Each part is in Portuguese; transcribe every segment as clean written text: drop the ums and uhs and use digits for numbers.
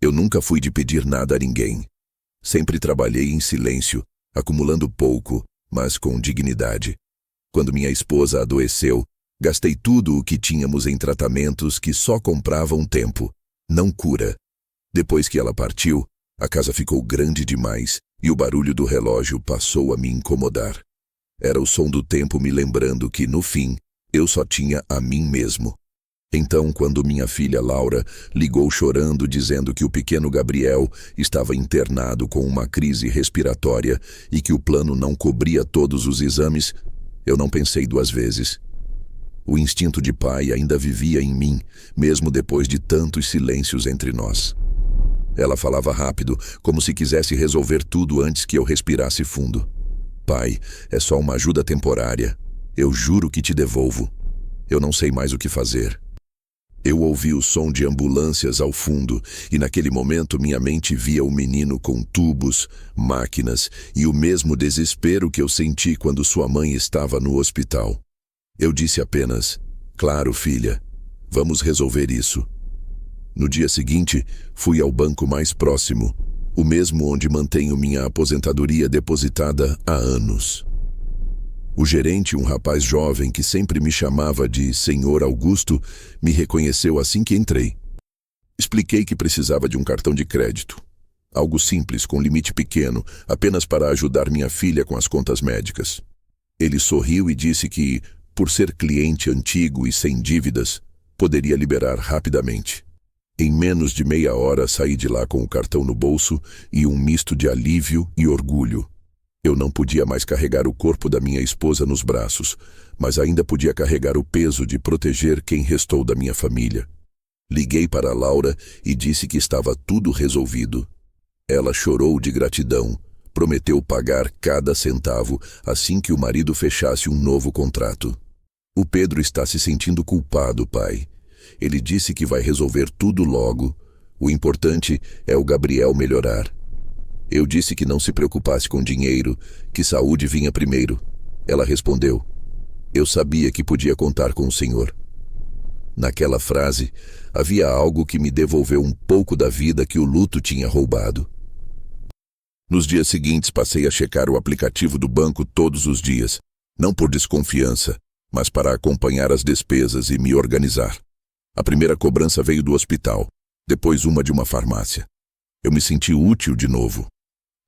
Eu nunca fui de pedir nada a ninguém. Sempre trabalhei em silêncio, acumulando pouco, mas com dignidade. Quando minha esposa adoeceu, gastei tudo o que tínhamos em tratamentos que só compravam tempo, não cura. Depois que ela partiu, a casa ficou grande demais e o barulho do relógio passou a me incomodar. Era o som do tempo me lembrando que, no fim, eu só tinha a mim mesmo. Então, quando minha filha Laura ligou chorando dizendo que o pequeno Gabriel estava internado com uma crise respiratória e que o plano não cobria todos os exames, eu não pensei duas vezes. O instinto de pai ainda vivia em mim, mesmo depois de tantos silêncios entre nós. Ela falava rápido, como se quisesse resolver tudo antes que eu respirasse fundo. Pai, é só uma ajuda temporária. Eu juro que te devolvo. Eu não sei mais o que fazer. Eu ouvi o som de ambulâncias ao fundo e naquele momento minha mente via o menino com tubos, máquinas e o mesmo desespero que eu senti quando sua mãe estava no hospital. Eu disse apenas, claro, filha, vamos resolver isso. No dia seguinte, fui ao banco mais próximo, o mesmo onde mantenho minha aposentadoria depositada há anos. O gerente, um rapaz jovem que sempre me chamava de Senhor Augusto, me reconheceu assim que entrei. Expliquei que precisava de um cartão de crédito. Algo simples, com limite pequeno, apenas para ajudar minha filha com as contas médicas. Ele sorriu e disse que, por ser cliente antigo e sem dívidas, poderia liberar rapidamente. Em menos de meia hora saí de lá com o cartão no bolso e um misto de alívio e orgulho. Eu não podia mais carregar o corpo da minha esposa nos braços, mas ainda podia carregar o peso de proteger quem restou da minha família. Liguei para Laura e disse que estava tudo resolvido. Ela chorou de gratidão, prometeu pagar cada centavo assim que o marido fechasse um novo contrato. O Pedro está se sentindo culpado, pai. Ele disse que vai resolver tudo logo. O importante é o Gabriel melhorar. Eu disse que não se preocupasse com dinheiro, que saúde vinha primeiro. Ela respondeu, eu sabia que podia contar com o Senhor. Naquela frase, havia algo que me devolveu um pouco da vida que o luto tinha roubado. Nos dias seguintes, passei a checar o aplicativo do banco todos os dias, não por desconfiança, mas para acompanhar as despesas e me organizar. A primeira cobrança veio do hospital, depois uma de uma farmácia. Eu me senti útil de novo.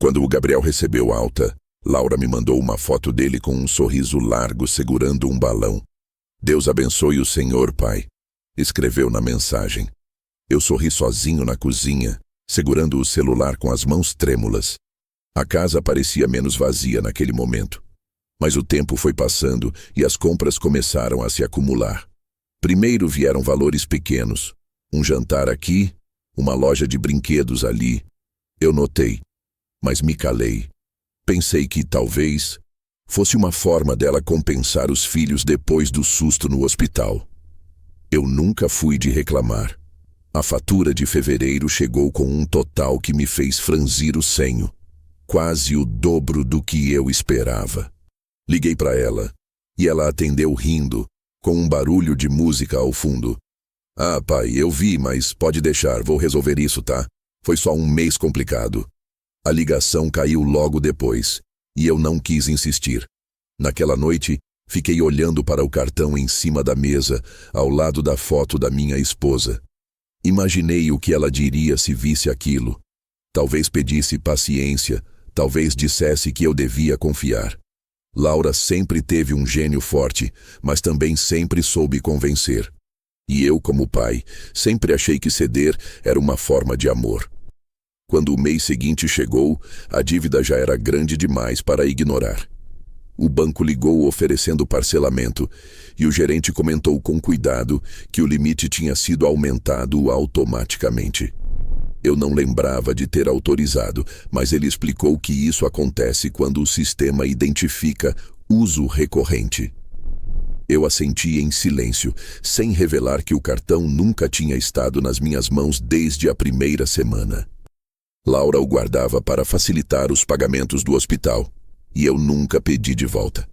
Quando o Gabriel recebeu alta, Laura me mandou uma foto dele com um sorriso largo segurando um balão. Deus abençoe o Senhor, pai, escreveu na mensagem. Eu sorri sozinho na cozinha, segurando o celular com as mãos trêmulas. A casa parecia menos vazia naquele momento. Mas o tempo foi passando e as compras começaram a se acumular. Primeiro vieram valores pequenos. Um jantar aqui, uma loja de brinquedos ali. Eu notei, mas me calei. Pensei que, talvez, fosse uma forma dela compensar os filhos depois do susto no hospital. Eu nunca fui de reclamar. A fatura de fevereiro chegou com um total que me fez franzir o senho. Quase o dobro do que eu esperava. Liguei para ela, e ela atendeu rindo, com um barulho de música ao fundo. Ah, pai, eu vi, mas pode deixar, vou resolver isso, tá? Foi só um mês complicado. A ligação caiu logo depois, e eu não quis insistir. Naquela noite, fiquei olhando para o cartão em cima da mesa, ao lado da foto da minha esposa. Imaginei o que ela diria se visse aquilo. Talvez pedisse paciência, talvez dissesse que eu devia confiar. Laura sempre teve um gênio forte, mas também sempre soube convencer. E eu, como pai, sempre achei que ceder era uma forma de amor. Quando o mês seguinte chegou, a dívida já era grande demais para ignorar. O banco ligou oferecendo parcelamento, e o gerente comentou com cuidado que o limite tinha sido aumentado automaticamente. Eu não lembrava de ter autorizado, mas ele explicou que isso acontece quando o sistema identifica uso recorrente. Eu assenti em silêncio, sem revelar que o cartão nunca tinha estado nas minhas mãos desde a primeira semana. Laura o guardava para facilitar os pagamentos do hospital, e eu nunca pedi de volta.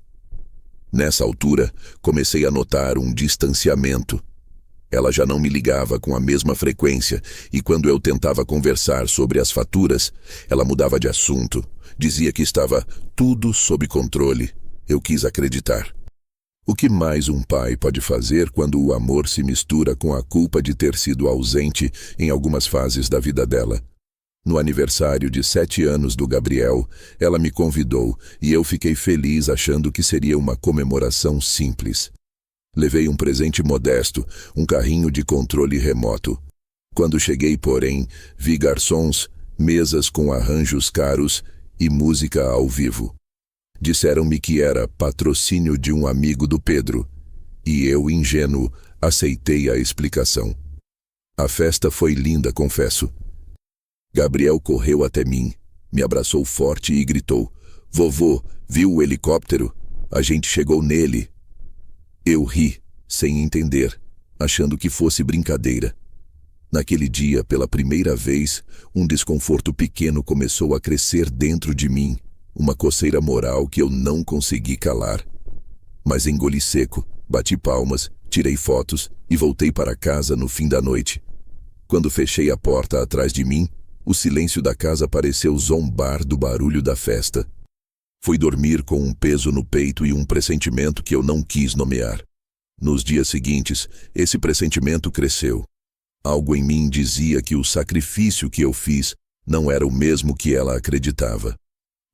Nessa altura, comecei a notar um distanciamento. Ela já não me ligava com a mesma frequência e quando eu tentava conversar sobre as faturas, ela mudava de assunto. Dizia que estava tudo sob controle. Eu quis acreditar. O que mais um pai pode fazer quando o amor se mistura com a culpa de ter sido ausente em algumas fases da vida dela? No aniversário de 7 anos do Gabriel, ela me convidou e eu fiquei feliz achando que seria uma comemoração simples. Levei um presente modesto, um carrinho de controle remoto. Quando cheguei, porém, vi garçons, mesas com arranjos caros e música ao vivo. Disseram-me que era patrocínio de um amigo do Pedro, e eu, ingênuo, aceitei a explicação. A festa foi linda, confesso. Gabriel correu até mim, me abraçou forte e gritou: "Vovô, viu o helicóptero? A gente chegou nele." Eu ri, sem entender, achando que fosse brincadeira. Naquele dia, pela primeira vez, um desconforto pequeno começou a crescer dentro de mim, uma coceira moral que eu não consegui calar. Mas engoli seco, bati palmas, tirei fotos e voltei para casa no fim da noite. Quando fechei a porta atrás de mim, o silêncio da casa pareceu zombar do barulho da festa. Fui dormir com um peso no peito e um pressentimento que eu não quis nomear. Nos dias seguintes, esse pressentimento cresceu. Algo em mim dizia que o sacrifício que eu fiz não era o mesmo que ela acreditava.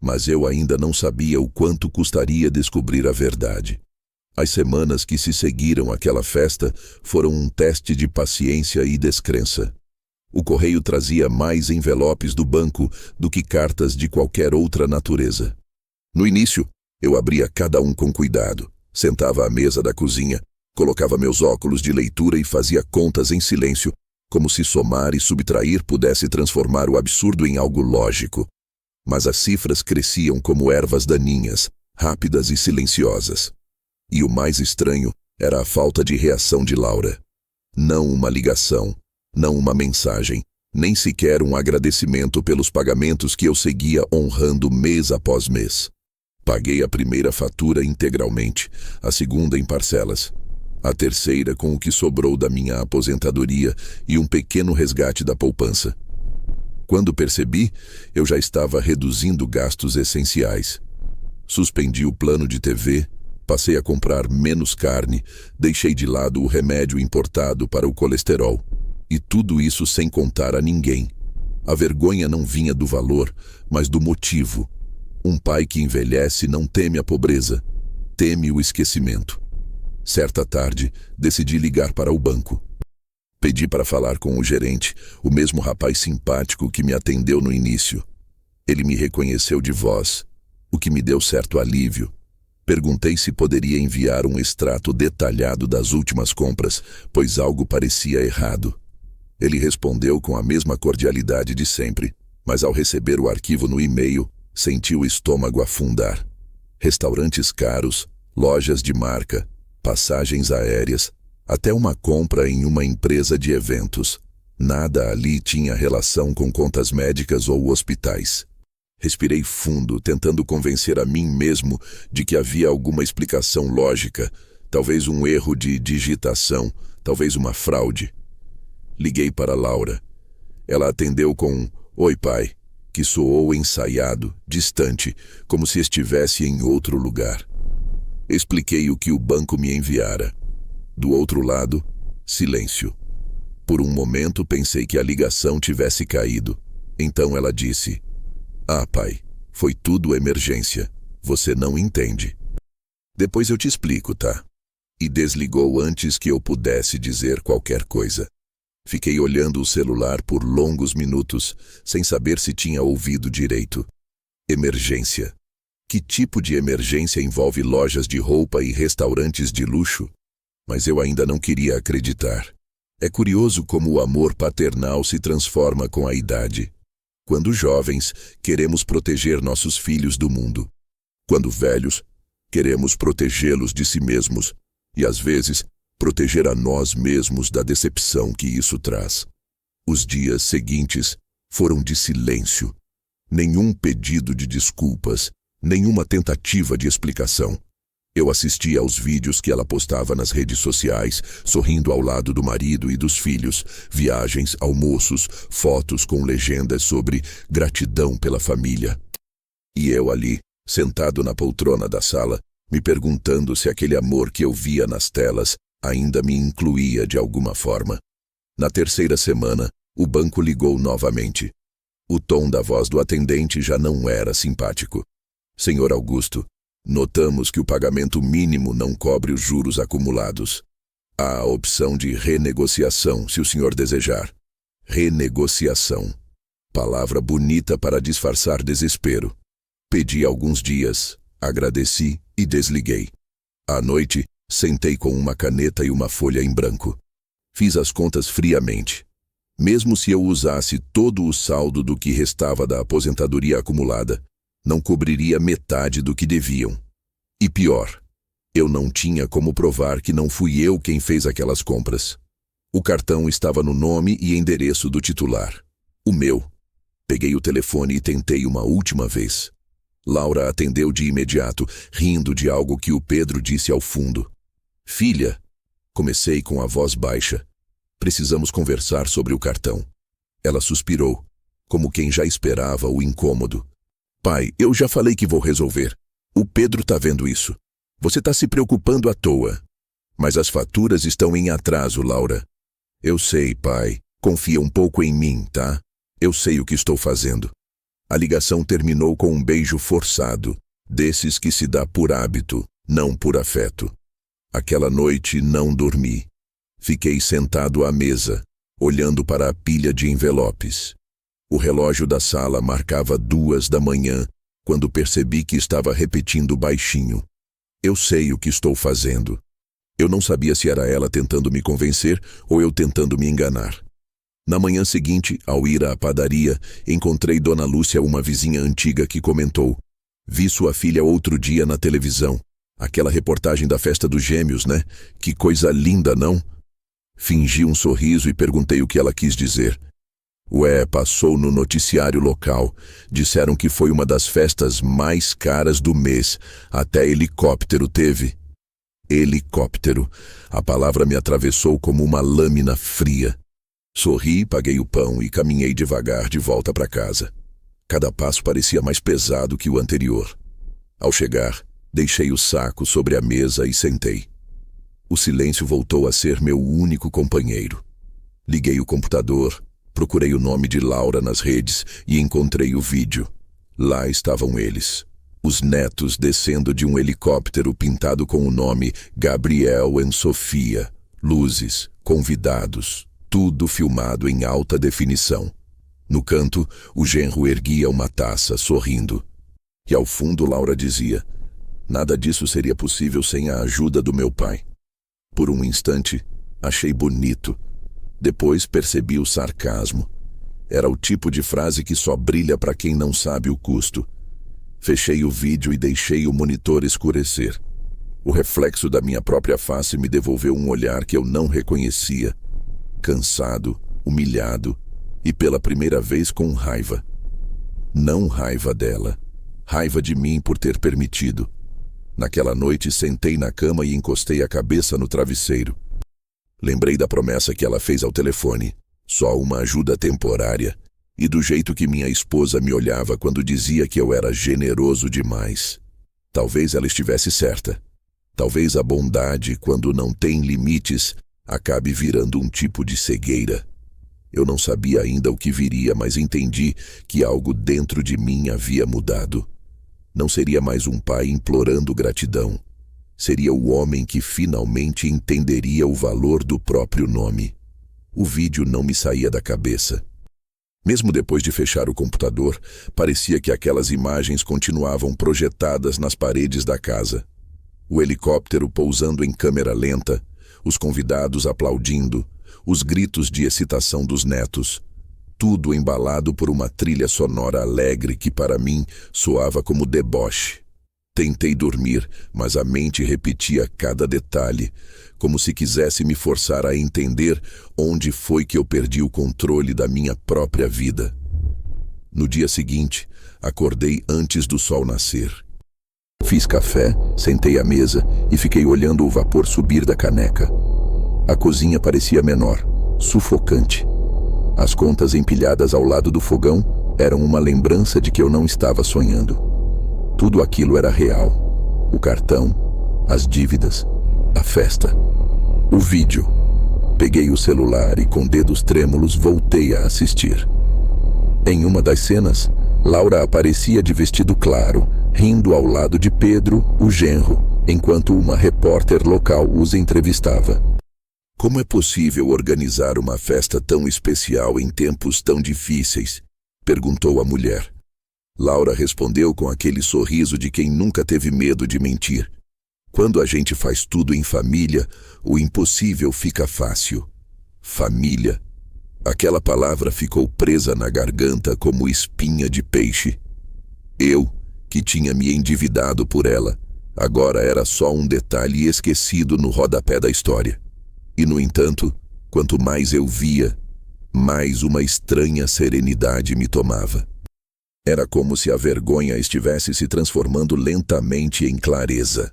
Mas eu ainda não sabia o quanto custaria descobrir a verdade. As semanas que se seguiram àquela festa foram um teste de paciência e descrença. O correio trazia mais envelopes do banco do que cartas de qualquer outra natureza. No início, eu abria cada um com cuidado, sentava à mesa da cozinha, colocava meus óculos de leitura e fazia contas em silêncio, como se somar e subtrair pudesse transformar o absurdo em algo lógico. Mas as cifras cresciam como ervas daninhas, rápidas e silenciosas. E o mais estranho era a falta de reação de Laura. Não uma ligação, não uma mensagem, nem sequer um agradecimento pelos pagamentos que eu seguia honrando mês após mês. Paguei a primeira fatura integralmente, a segunda em parcelas, a terceira com o que sobrou da minha aposentadoria e um pequeno resgate da poupança. Quando percebi, eu já estava reduzindo gastos essenciais. Suspendi o plano de TV, passei a comprar menos carne, deixei de lado o remédio importado para o colesterol. E tudo isso sem contar a ninguém. A vergonha não vinha do valor, mas do motivo. Um pai que envelhece não teme a pobreza, teme o esquecimento. Certa tarde, decidi ligar para o banco. Pedi para falar com o gerente, o mesmo rapaz simpático que me atendeu no início. Ele me reconheceu de voz, o que me deu certo alívio. Perguntei se poderia enviar um extrato detalhado das últimas compras, pois algo parecia errado. Ele respondeu com a mesma cordialidade de sempre, mas ao receber o arquivo no e-mail, senti o estômago afundar. Restaurantes caros, lojas de marca, passagens aéreas, até uma compra em uma empresa de eventos. Nada ali tinha relação com contas médicas ou hospitais. Respirei fundo, tentando convencer a mim mesmo de que havia alguma explicação lógica, talvez um erro de digitação, talvez uma fraude. Liguei para Laura. Ela atendeu com um "Oi, pai", que soou ensaiado, distante, como se estivesse em outro lugar. Expliquei o que o banco me enviara. Do outro lado, silêncio. Por um momento pensei que a ligação tivesse caído. Então ela disse: "Ah, pai, foi tudo emergência. Você não entende. Depois eu te explico, tá?" E desligou antes que eu pudesse dizer qualquer coisa. Fiquei olhando o celular por longos minutos, sem saber se tinha ouvido direito. Emergência. Que tipo de emergência envolve lojas de roupa e restaurantes de luxo? Mas eu ainda não queria acreditar. É curioso como o amor paternal se transforma com a idade. Quando jovens, queremos proteger nossos filhos do mundo. Quando velhos, queremos protegê-los de si mesmos e, às vezes, proteger a nós mesmos da decepção que isso traz. Os dias seguintes foram de silêncio. Nenhum pedido de desculpas, nenhuma tentativa de explicação. Eu assistia aos vídeos que ela postava nas redes sociais, sorrindo ao lado do marido e dos filhos, viagens, almoços, fotos com legendas sobre gratidão pela família. E eu ali, sentado na poltrona da sala, me perguntando se aquele amor que eu via nas telas ainda me incluía de alguma forma. Na terceira semana, o banco ligou novamente. O tom da voz do atendente já não era simpático. Senhor Augusto, notamos que o pagamento mínimo não cobre os juros acumulados. Há a opção de renegociação, se o senhor desejar. Renegociação. Palavra bonita para disfarçar desespero. Pedi alguns dias, agradeci e desliguei. À noite, sentei com uma caneta e uma folha em branco. Fiz as contas friamente. Mesmo se eu usasse todo o saldo do que restava da aposentadoria acumulada, não cobriria metade do que deviam. E pior, eu não tinha como provar que não fui eu quem fez aquelas compras. O cartão estava no nome e endereço do titular. O meu. Peguei o telefone e tentei uma última vez. Laura atendeu de imediato, rindo de algo que o Pedro disse ao fundo. Filha, comecei com a voz baixa. Precisamos conversar sobre o cartão. Ela suspirou, como quem já esperava o incômodo. Pai, eu já falei que vou resolver. O Pedro tá vendo isso. Você tá se preocupando à toa. Mas as faturas estão em atraso, Laura. Eu sei, pai. Confia um pouco em mim, tá? Eu sei o que estou fazendo. A ligação terminou com um beijo forçado, desses que se dá por hábito, não por afeto. Aquela noite não dormi. Fiquei sentado à mesa, olhando para a pilha de envelopes. O relógio da sala marcava 2 da manhã, quando percebi que estava repetindo baixinho. Eu sei o que estou fazendo. Eu não sabia se era ela tentando me convencer ou eu tentando me enganar. Na manhã seguinte, ao ir à padaria, encontrei Dona Lúcia, uma vizinha antiga, que comentou: Vi sua filha outro dia na televisão. Aquela reportagem da festa dos gêmeos, né? Que coisa linda, não? Fingi um sorriso e perguntei o que ela quis dizer. Ué, passou no noticiário local. Disseram que foi uma das festas mais caras do mês. Até helicóptero teve. Helicóptero. A palavra me atravessou como uma lâmina fria. Sorri, paguei o pão e caminhei devagar de volta para casa. Cada passo parecia mais pesado que o anterior. Ao chegar, deixei o saco sobre a mesa e sentei. O silêncio voltou a ser meu único companheiro. Liguei o computador, procurei o nome de Laura nas redes e encontrei o vídeo. Lá estavam eles, os netos descendo de um helicóptero pintado com o nome Gabriel e Sofia, luzes, convidados, tudo filmado em alta definição. No canto, o genro erguia uma taça, sorrindo. E ao fundo Laura dizia: nada disso seria possível sem a ajuda do meu pai. Por um instante, achei bonito. Depois percebi o sarcasmo. Era o tipo de frase que só brilha para quem não sabe o custo. Fechei o vídeo e deixei o monitor escurecer. O reflexo da minha própria face me devolveu um olhar que eu não reconhecia. Cansado, humilhado e pela primeira vez com raiva. Não raiva dela, raiva de mim por ter permitido. Naquela noite sentei na cama e encostei a cabeça no travesseiro. Lembrei da promessa que ela fez ao telefone, só uma ajuda temporária, e do jeito que minha esposa me olhava quando dizia que eu era generoso demais. Talvez ela estivesse certa. Talvez a bondade, quando não tem limites, acabe virando um tipo de cegueira. Eu não sabia ainda o que viria, mas entendi que algo dentro de mim havia mudado. Não seria mais um pai implorando gratidão. Seria o homem que finalmente entenderia o valor do próprio nome. O vídeo não me saía da cabeça. Mesmo depois de fechar o computador, parecia que aquelas imagens continuavam projetadas nas paredes da casa. O helicóptero pousando em câmera lenta, os convidados aplaudindo, os gritos de excitação dos netos. Tudo embalado por uma trilha sonora alegre que para mim soava como deboche. Tentei dormir, mas a mente repetia cada detalhe, como se quisesse me forçar a entender onde foi que eu perdi o controle da minha própria vida. No dia seguinte, acordei antes do sol nascer. Fiz café, sentei à mesa e fiquei olhando o vapor subir da caneca. A cozinha parecia menor, sufocante. As contas empilhadas ao lado do fogão eram uma lembrança de que eu não estava sonhando. Tudo aquilo era real. O cartão, as dívidas, a festa, o vídeo. Peguei o celular e com dedos trêmulos voltei a assistir. Em uma das cenas, Laura aparecia de vestido claro, rindo ao lado de Pedro, o genro, enquanto uma repórter local os entrevistava. Como é possível organizar uma festa tão especial em tempos tão difíceis? Perguntou a mulher. Laura respondeu com aquele sorriso de quem nunca teve medo de mentir. Quando a gente faz tudo em família, o impossível fica fácil. Família. Aquela palavra ficou presa na garganta como espinha de peixe. Eu, que tinha me endividado por ela, agora era só um detalhe esquecido no rodapé da história. E, no entanto, quanto mais eu via, mais uma estranha serenidade me tomava. Era como se a vergonha estivesse se transformando lentamente em clareza.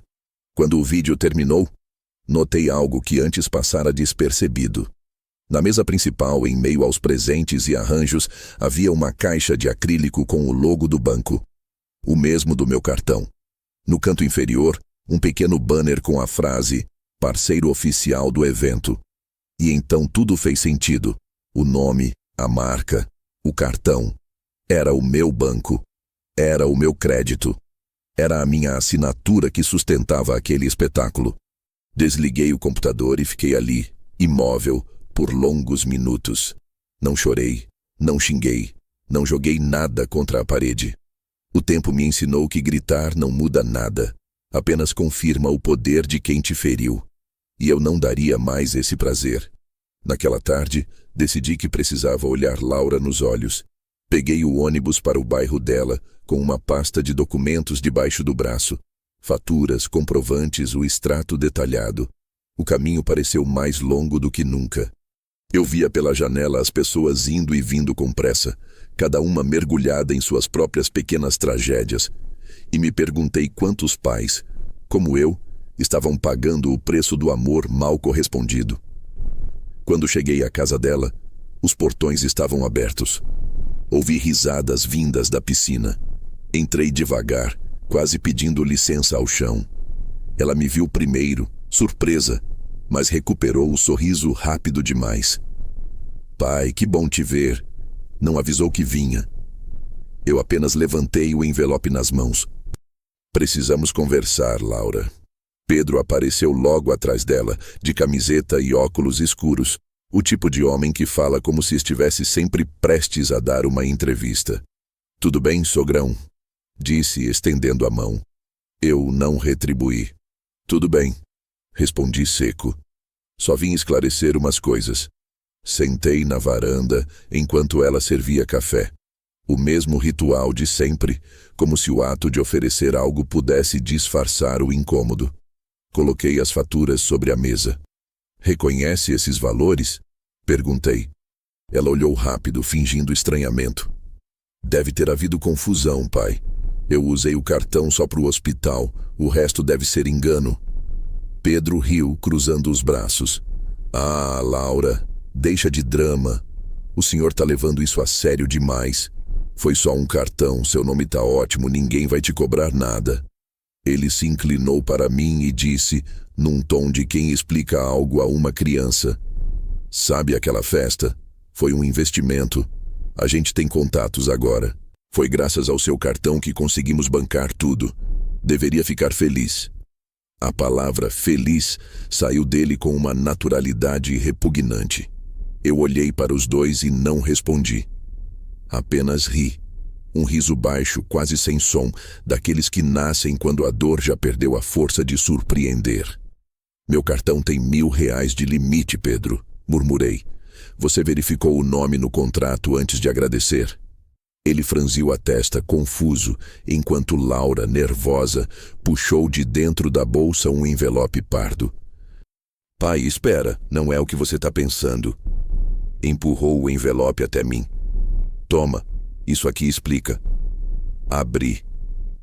Quando o vídeo terminou, notei algo que antes passara despercebido. Na mesa principal, em meio aos presentes e arranjos, havia uma caixa de acrílico com o logo do banco, o mesmo do meu cartão. No canto inferior, um pequeno banner com a frase "Parceiro oficial do evento". E então tudo fez sentido. O nome, a marca, o cartão. Era o meu banco. Era o meu crédito. Era a minha assinatura que sustentava aquele espetáculo. Desliguei o computador e fiquei ali, imóvel, por longos minutos. Não chorei, não xinguei, não joguei nada contra a parede. O tempo me ensinou que gritar não muda nada, apenas confirma o poder de quem te feriu. E eu não daria mais esse prazer. Naquela tarde, decidi que precisava olhar Laura nos olhos. Peguei o ônibus para o bairro dela, com uma pasta de documentos debaixo do braço. Faturas, comprovantes, o extrato detalhado. O caminho pareceu mais longo do que nunca. Eu via pela janela as pessoas indo e vindo com pressa, cada uma mergulhada em suas próprias pequenas tragédias. E me perguntei quantos pais, como eu, estavam pagando o preço do amor mal correspondido. Quando cheguei à casa dela, os portões estavam abertos. Ouvi risadas vindas da piscina. Entrei devagar, quase pedindo licença ao chão. Ela me viu primeiro, surpresa, mas recuperou o sorriso rápido demais. "Pai, que bom te ver." Não avisou que vinha. Eu apenas levantei o envelope nas mãos. "Precisamos conversar, Laura." Pedro apareceu logo atrás dela, de camiseta e óculos escuros, o tipo de homem que fala como se estivesse sempre prestes a dar uma entrevista. "Tudo bem, sogrão?" disse, estendendo a mão. Eu não retribuí. "Tudo bem", respondi seco. "Só vim esclarecer umas coisas." Sentei na varanda enquanto ela servia café. O mesmo ritual de sempre, como se o ato de oferecer algo pudesse disfarçar o incômodo. Coloquei as faturas sobre a mesa. "Reconhece esses valores?" perguntei. Ela olhou rápido, fingindo estranhamento. "Deve ter havido confusão, pai. Eu usei o cartão só para o hospital, o resto deve ser engano." Pedro riu, cruzando os braços. "Ah, Laura, deixa de drama. O senhor tá levando isso a sério demais. Foi só um cartão, seu nome tá ótimo, ninguém vai te cobrar nada." Ele se inclinou para mim e disse, num tom de quem explica algo a uma criança: "Sabe aquela festa? Foi um investimento. A gente tem contatos agora. Foi graças ao seu cartão que conseguimos bancar tudo. Deveria ficar feliz." A palavra feliz saiu dele com uma naturalidade repugnante. Eu olhei para os dois e não respondi. Apenas ri. Um riso baixo, quase sem som, daqueles que nascem quando a dor já perdeu a força de surpreender. "Meu cartão tem R$1.000 de limite, Pedro", murmurei. "Você verificou o nome no contrato antes de agradecer?" Ele franziu a testa, confuso, enquanto Laura, nervosa, puxou de dentro da bolsa um envelope pardo. "Pai, espera, não é o que você está pensando." Empurrou o envelope até mim. "Toma, isso aqui explica." Abri.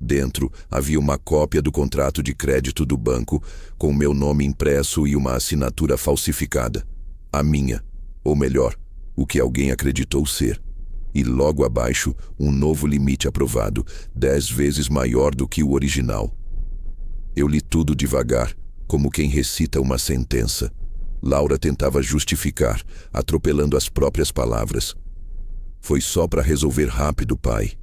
Dentro havia uma cópia do contrato de crédito do banco, com meu nome impresso e uma assinatura falsificada. A minha, ou melhor, o que alguém acreditou ser. E logo abaixo, um novo limite aprovado, 10 vezes maior do que o original. Eu li tudo devagar, como quem recita uma sentença. Laura tentava justificar, atropelando as próprias palavras. Foi só para resolver rápido, pai.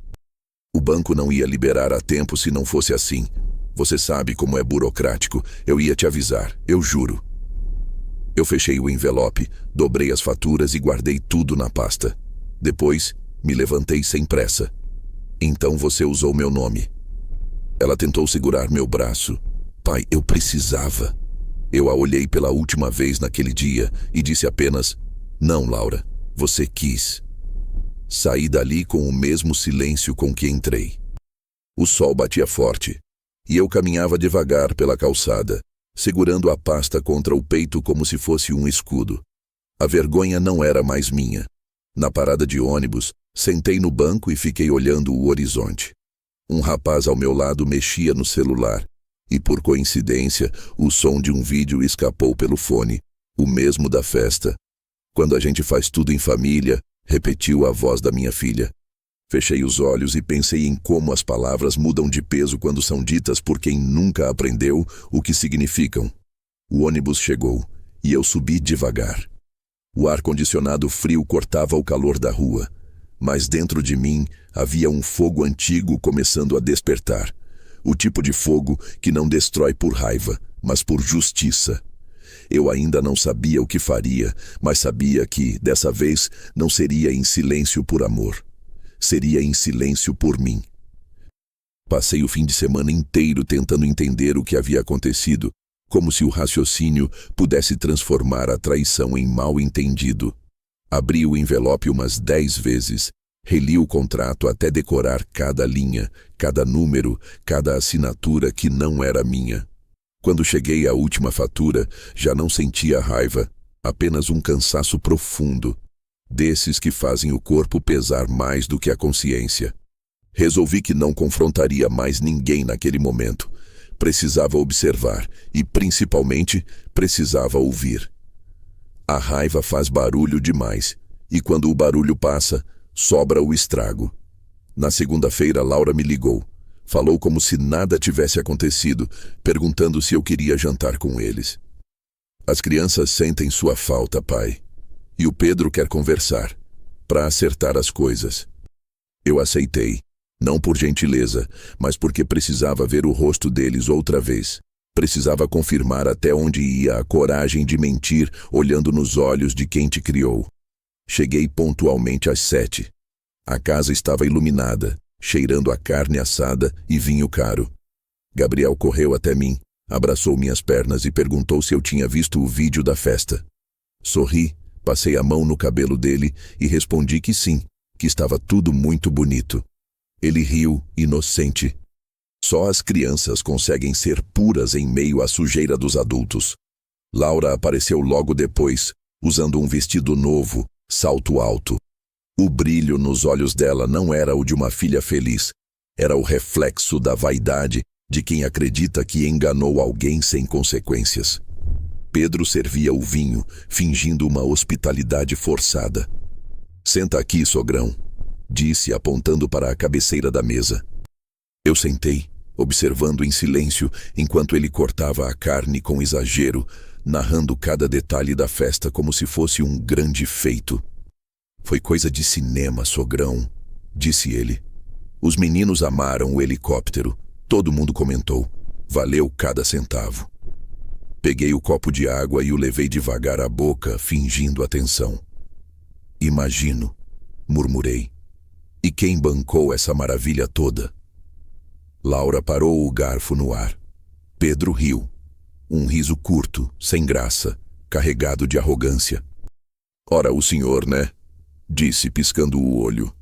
O banco não ia liberar a tempo se não fosse assim. Você sabe como é burocrático. Eu ia te avisar, eu juro. Eu fechei o envelope, dobrei as faturas e guardei tudo na pasta. Depois, me levantei sem pressa. Então você usou meu nome. Ela tentou segurar meu braço. Pai, eu precisava. Eu a olhei pela última vez naquele dia e disse apenas: não, Laura, você quis. Saí dali com o mesmo silêncio com que entrei. O sol batia forte, e eu caminhava devagar pela calçada, segurando a pasta contra o peito como se fosse um escudo. A vergonha não era mais minha. Na parada de ônibus, sentei no banco e fiquei olhando o horizonte. Um rapaz ao meu lado mexia no celular, e por coincidência, o som de um vídeo escapou pelo fone, o mesmo da festa. Quando a gente faz tudo em família, repetiu a voz da minha filha. Fechei os olhos e pensei em como as palavras mudam de peso quando são ditas por quem nunca aprendeu o que significam. O ônibus chegou, e eu subi devagar. O ar-condicionado frio cortava o calor da rua, mas dentro de mim havia um fogo antigo começando a despertar. O tipo de fogo que não destrói por raiva, mas por justiça. Eu ainda não sabia o que faria, mas sabia que, dessa vez, não seria em silêncio por amor. Seria em silêncio por mim. Passei o fim de semana inteiro tentando entender o que havia acontecido, como se o raciocínio pudesse transformar a traição em mal-entendido. Abri o envelope umas 10 vezes, reli o contrato até decorar cada linha, cada número, cada assinatura que não era minha. Quando cheguei à última fatura, já não sentia raiva, apenas um cansaço profundo, desses que fazem o corpo pesar mais do que a consciência. Resolvi que não confrontaria mais ninguém naquele momento. Precisava observar e, principalmente, precisava ouvir. A raiva faz barulho demais, e quando o barulho passa, sobra o estrago. Na segunda-feira, Laura me ligou. Falou como se nada tivesse acontecido, perguntando se eu queria jantar com eles. As crianças sentem sua falta, pai. E o Pedro quer conversar, para acertar as coisas. Eu aceitei, não por gentileza, mas porque precisava ver o rosto deles outra vez. Precisava confirmar até onde ia a coragem de mentir olhando nos olhos de quem te criou. Cheguei pontualmente às 7. A casa estava iluminada, cheirando a carne assada e vinho caro. Gabriel correu até mim, abraçou minhas pernas e perguntou se eu tinha visto o vídeo da festa. Sorri, passei a mão no cabelo dele e respondi que sim, que estava tudo muito bonito. Ele riu, inocente. Só as crianças conseguem ser puras em meio à sujeira dos adultos. Laura apareceu logo depois, usando um vestido novo, salto alto. O brilho nos olhos dela não era o de uma filha feliz. Era o reflexo da vaidade de quem acredita que enganou alguém sem consequências. Pedro servia o vinho, fingindo uma hospitalidade forçada. Senta aqui, sogrão, disse, apontando para a cabeceira da mesa. Eu sentei, observando em silêncio, enquanto ele cortava a carne com exagero, narrando cada detalhe da festa como se fosse um grande feito. Foi coisa de cinema, sogrão, disse ele. Os meninos amaram o helicóptero. Todo mundo comentou. Valeu cada centavo. Peguei o copo de água e o levei devagar à boca, fingindo atenção. Imagino, murmurei. E quem bancou essa maravilha toda? Laura parou o garfo no ar. Pedro riu. Um riso curto, sem graça, carregado de arrogância. Ora, o senhor, né? Disse, piscando o olho.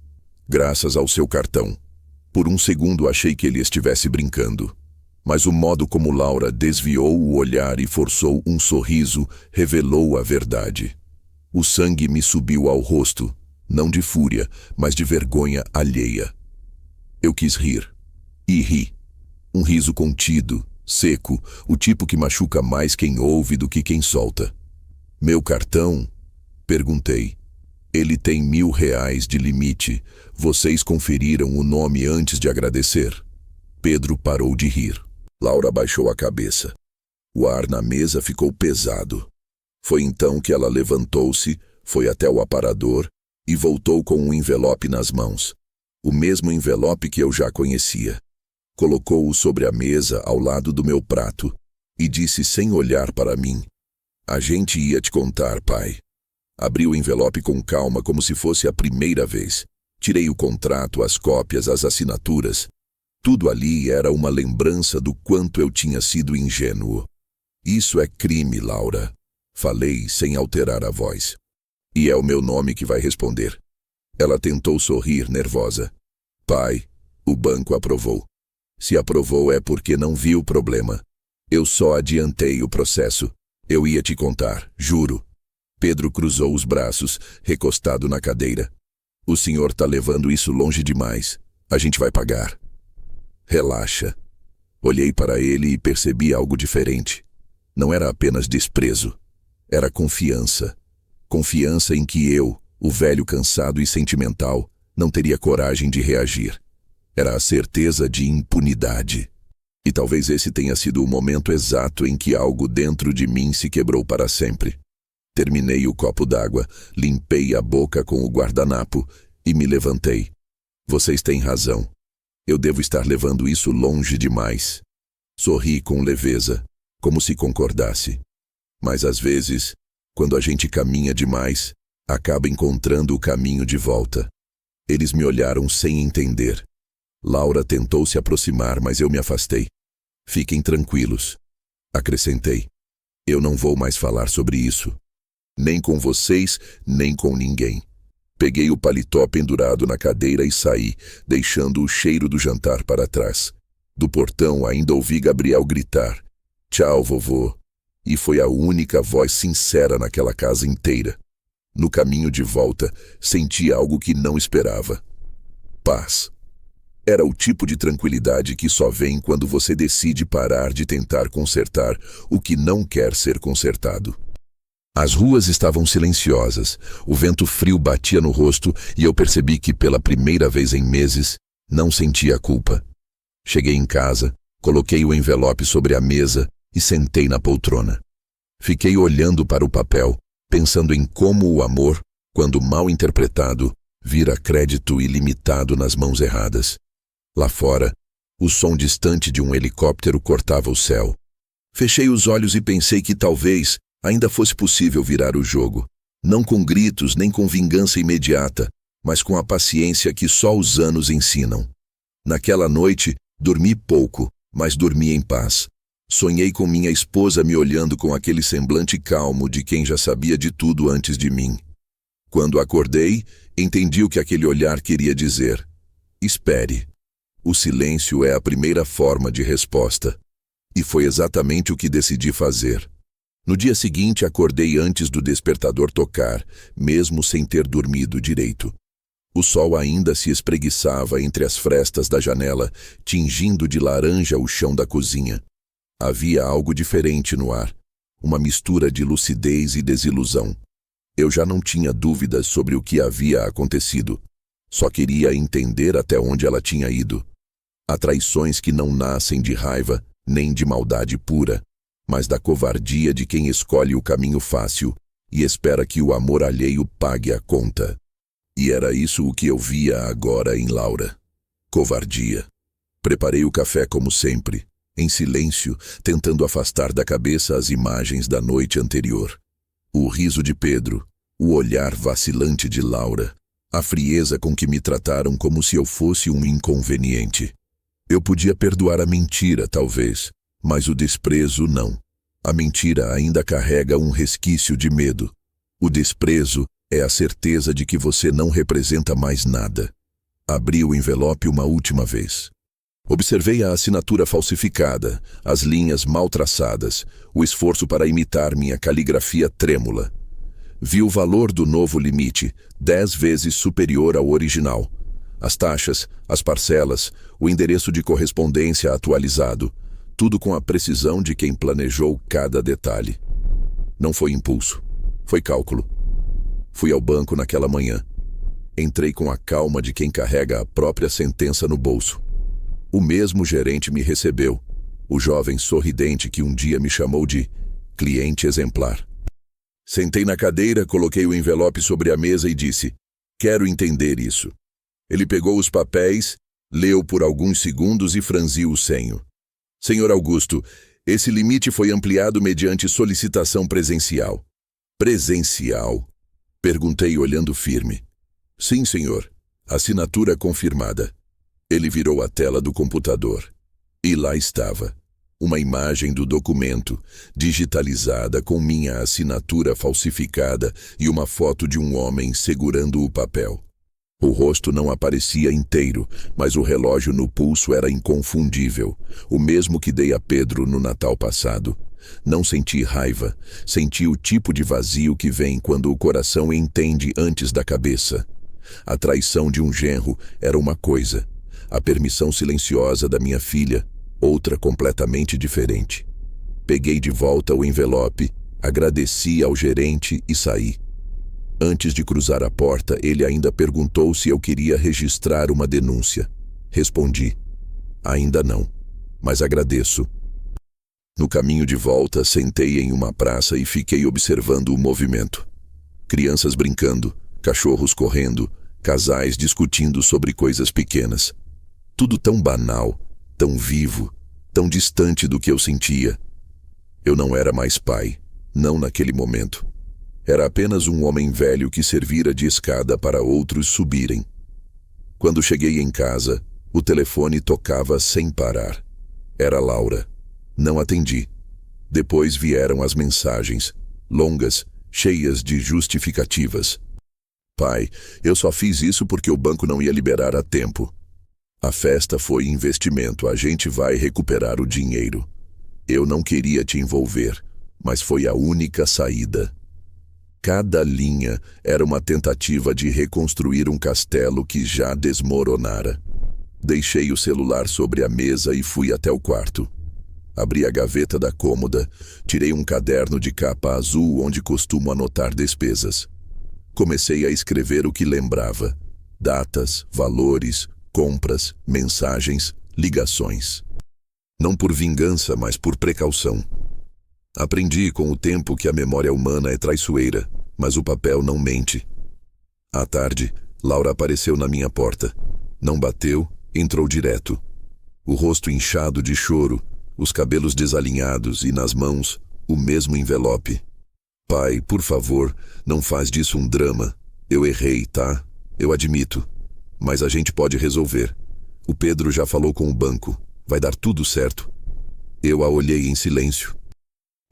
Graças ao seu cartão. Por um segundo achei que ele estivesse brincando. Mas o modo como Laura desviou o olhar e forçou um sorriso revelou a verdade. O sangue me subiu ao rosto, não de fúria, mas de vergonha alheia. Eu quis rir. E ri. Um riso contido, seco, o tipo que machuca mais quem ouve do que quem solta. Meu cartão? Perguntei. Ele tem R$ 1.000 de limite. Vocês conferiram o nome antes de agradecer? Pedro parou de rir. Laura baixou a cabeça. O ar na mesa ficou pesado. Foi então que ela levantou-se, foi até o aparador e voltou com um envelope nas mãos. O mesmo envelope que eu já conhecia. Colocou-o sobre a mesa ao lado do meu prato e disse sem olhar para mim: "A gente ia te contar, pai." Abri o envelope com calma, como se fosse a primeira vez. Tirei o contrato, as cópias, as assinaturas. Tudo ali era uma lembrança do quanto eu tinha sido ingênuo. "Isso é crime, Laura." Falei sem alterar a voz. "E é o meu nome que vai responder." Ela tentou sorrir, nervosa. "Pai, o banco aprovou." "Se aprovou é porque não viu o problema. Eu só adiantei o processo. Eu ia te contar, juro." Pedro cruzou os braços, recostado na cadeira. "O senhor tá levando isso longe demais. A gente vai pagar." "Relaxa." Olhei para ele e percebi algo diferente. Não era apenas desprezo. Era confiança. Confiança em que eu, o velho cansado e sentimental, não teria coragem de reagir. Era a certeza de impunidade. E talvez esse tenha sido o momento exato em que algo dentro de mim se quebrou para sempre. Terminei o copo d'água, limpei a boca com o guardanapo e me levantei. "Vocês têm razão. Eu devo estar levando isso longe demais." Sorri com leveza, como se concordasse. Mas às vezes, quando a gente caminha demais, acaba encontrando o caminho de volta. Eles me olharam sem entender. Laura tentou se aproximar, mas eu me afastei. "Fiquem tranquilos." Acrescentei. "Eu não vou mais falar sobre isso. Nem com vocês, nem com ninguém." Peguei o paletó pendurado na cadeira e saí, deixando o cheiro do jantar para trás. Do portão ainda ouvi Gabriel gritar: "Tchau, vovô." E foi a única voz sincera naquela casa inteira. No caminho de volta, senti algo que não esperava. Paz. Era o tipo de tranquilidade que só vem quando você decide parar de tentar consertar o que não quer ser consertado. As ruas estavam silenciosas, o vento frio batia no rosto e eu percebi que, pela primeira vez em meses, não sentia culpa. Cheguei em casa, coloquei o envelope sobre a mesa e sentei na poltrona. Fiquei olhando para o papel, pensando em como o amor, quando mal interpretado, vira crédito ilimitado nas mãos erradas. Lá fora, o som distante de um helicóptero cortava o céu. Fechei os olhos e pensei que talvez ainda fosse possível virar o jogo, não com gritos nem com vingança imediata, mas com a paciência que só os anos ensinam. Naquela noite, dormi pouco, mas dormi em paz. Sonhei com minha esposa me olhando com aquele semblante calmo de quem já sabia de tudo antes de mim. Quando acordei, entendi o que aquele olhar queria dizer. Espere. O silêncio é a primeira forma de resposta. E foi exatamente o que decidi fazer. No dia seguinte, acordei antes do despertador tocar, mesmo sem ter dormido direito. O sol ainda se espreguiçava entre as frestas da janela, tingindo de laranja o chão da cozinha. Havia algo diferente no ar, uma mistura de lucidez e desilusão. Eu já não tinha dúvidas sobre o que havia acontecido. Só queria entender até onde ela tinha ido. Há traições que não nascem de raiva, nem de maldade pura, mas da covardia de quem escolhe o caminho fácil e espera que o amor alheio pague a conta. E era isso o que eu via agora em Laura. Covardia. Preparei o café como sempre, em silêncio, tentando afastar da cabeça as imagens da noite anterior. O riso de Pedro, o olhar vacilante de Laura, a frieza com que me trataram como se eu fosse um inconveniente. Eu podia perdoar a mentira, talvez, mas o desprezo não. A mentira ainda carrega um resquício de medo. O desprezo é a certeza de que você não representa mais nada. Abri o envelope uma última vez. Observei a assinatura falsificada, as linhas mal traçadas, o esforço para imitar minha caligrafia trêmula. Vi o valor do novo limite, 10 vezes superior ao original. as taxas, as parcelas, o endereço de correspondência atualizado, tudo com a precisão de quem planejou cada detalhe. Não foi impulso, foi cálculo. Fui ao banco naquela manhã. Entrei com a calma de quem carrega a própria sentença no bolso. O mesmo gerente me recebeu, o jovem sorridente que um dia me chamou de cliente exemplar. Sentei na cadeira, coloquei o envelope sobre a mesa e disse: quero entender isso. Ele pegou os papéis, leu por alguns segundos e franziu o senho. Senhor Augusto, esse limite foi ampliado mediante solicitação presencial. Presencial? Perguntei olhando firme. Sim, senhor. Assinatura confirmada. Ele virou a tela do computador. E lá estava. Uma imagem do documento, digitalizada com minha assinatura falsificada e uma foto de um homem segurando o papel. O rosto não aparecia inteiro, mas o relógio no pulso era inconfundível, o mesmo que dei a Pedro no Natal passado. Não senti raiva, senti o tipo de vazio que vem quando o coração entende antes da cabeça. A traição de um genro era uma coisa, a permissão silenciosa da minha filha, outra completamente diferente. Peguei de volta o envelope, agradeci ao gerente e saí. Antes de cruzar a porta, ele ainda perguntou se eu queria registrar uma denúncia. Respondi: ainda não, mas agradeço. No caminho de volta, sentei em uma praça e fiquei observando o movimento. Crianças brincando, cachorros correndo, casais discutindo sobre coisas pequenas. Tudo tão banal, tão vivo, tão distante do que eu sentia. Eu não era mais pai, não naquele momento. Era apenas um homem velho que servira de escada para outros subirem. Quando cheguei em casa, o telefone tocava sem parar. Era Laura. Não atendi. Depois vieram as mensagens, longas, cheias de justificativas. Pai, eu só fiz isso porque o banco não ia liberar a tempo. A festa foi investimento, a gente vai recuperar o dinheiro. Eu não queria te envolver, mas foi a única saída. Cada linha era uma tentativa de reconstruir um castelo que já desmoronara. Deixei o celular sobre a mesa e fui até o quarto. Abri a gaveta da cômoda, tirei um caderno de capa azul onde costumo anotar despesas. Comecei a escrever o que lembrava: datas, valores, compras, mensagens, ligações. Não por vingança, mas por precaução. Aprendi com o tempo que a memória humana é traiçoeira, mas o papel não mente. À tarde, Laura apareceu na minha porta. Não bateu, entrou direto. O rosto inchado de choro, os cabelos desalinhados e nas mãos, o mesmo envelope. Pai, por favor, não faz disso um drama. Eu errei, tá? Eu admito. Mas a gente pode resolver. O Pedro já falou com o banco. Vai dar tudo certo. Eu a olhei em silêncio.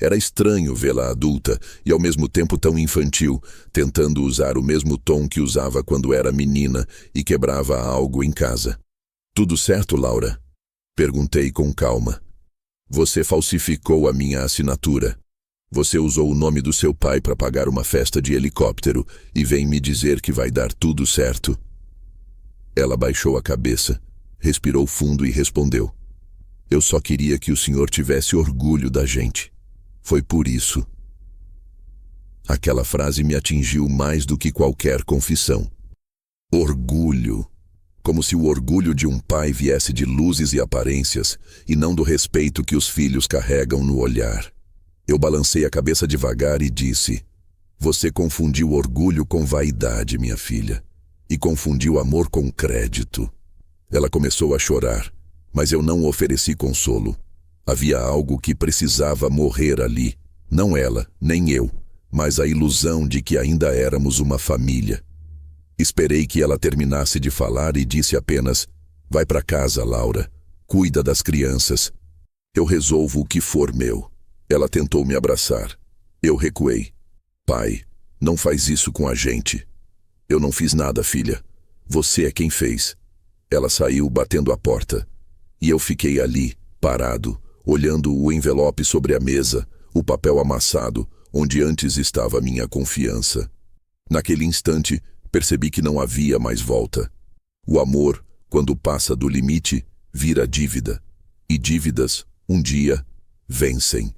Era estranho vê-la adulta e ao mesmo tempo tão infantil, tentando usar o mesmo tom que usava quando era menina e quebrava algo em casa. Tudo certo, Laura? Perguntei com calma. Você falsificou a minha assinatura. Você usou o nome do seu pai para pagar uma festa de helicóptero e vem me dizer que vai dar tudo certo. Ela baixou a cabeça, respirou fundo e respondeu: eu só queria que o senhor tivesse orgulho da gente. Foi por isso. Aquela frase me atingiu mais do que qualquer confissão. Orgulho. Como se o orgulho de um pai viesse de luzes e aparências, e não do respeito que os filhos carregam no olhar. Eu balancei a cabeça devagar e disse: você confundiu orgulho com vaidade, minha filha, e confundiu amor com crédito. Ela começou a chorar, mas eu não ofereci consolo. Havia algo que precisava morrer ali, não ela, nem eu, mas a ilusão de que ainda éramos uma família. Esperei que ela terminasse de falar e disse apenas: vai para casa, Laura, cuida das crianças. Eu resolvo o que for meu. Ela tentou me abraçar. Eu recuei. Pai, não faz isso com a gente. Eu não fiz nada, filha. Você é quem fez. Ela saiu batendo a porta. E eu fiquei ali, parado, olhando o envelope sobre a mesa, o papel amassado, onde antes estava minha confiança. Naquele instante, percebi que não havia mais volta. O amor, quando passa do limite, vira dívida. E dívidas, um dia, vencem.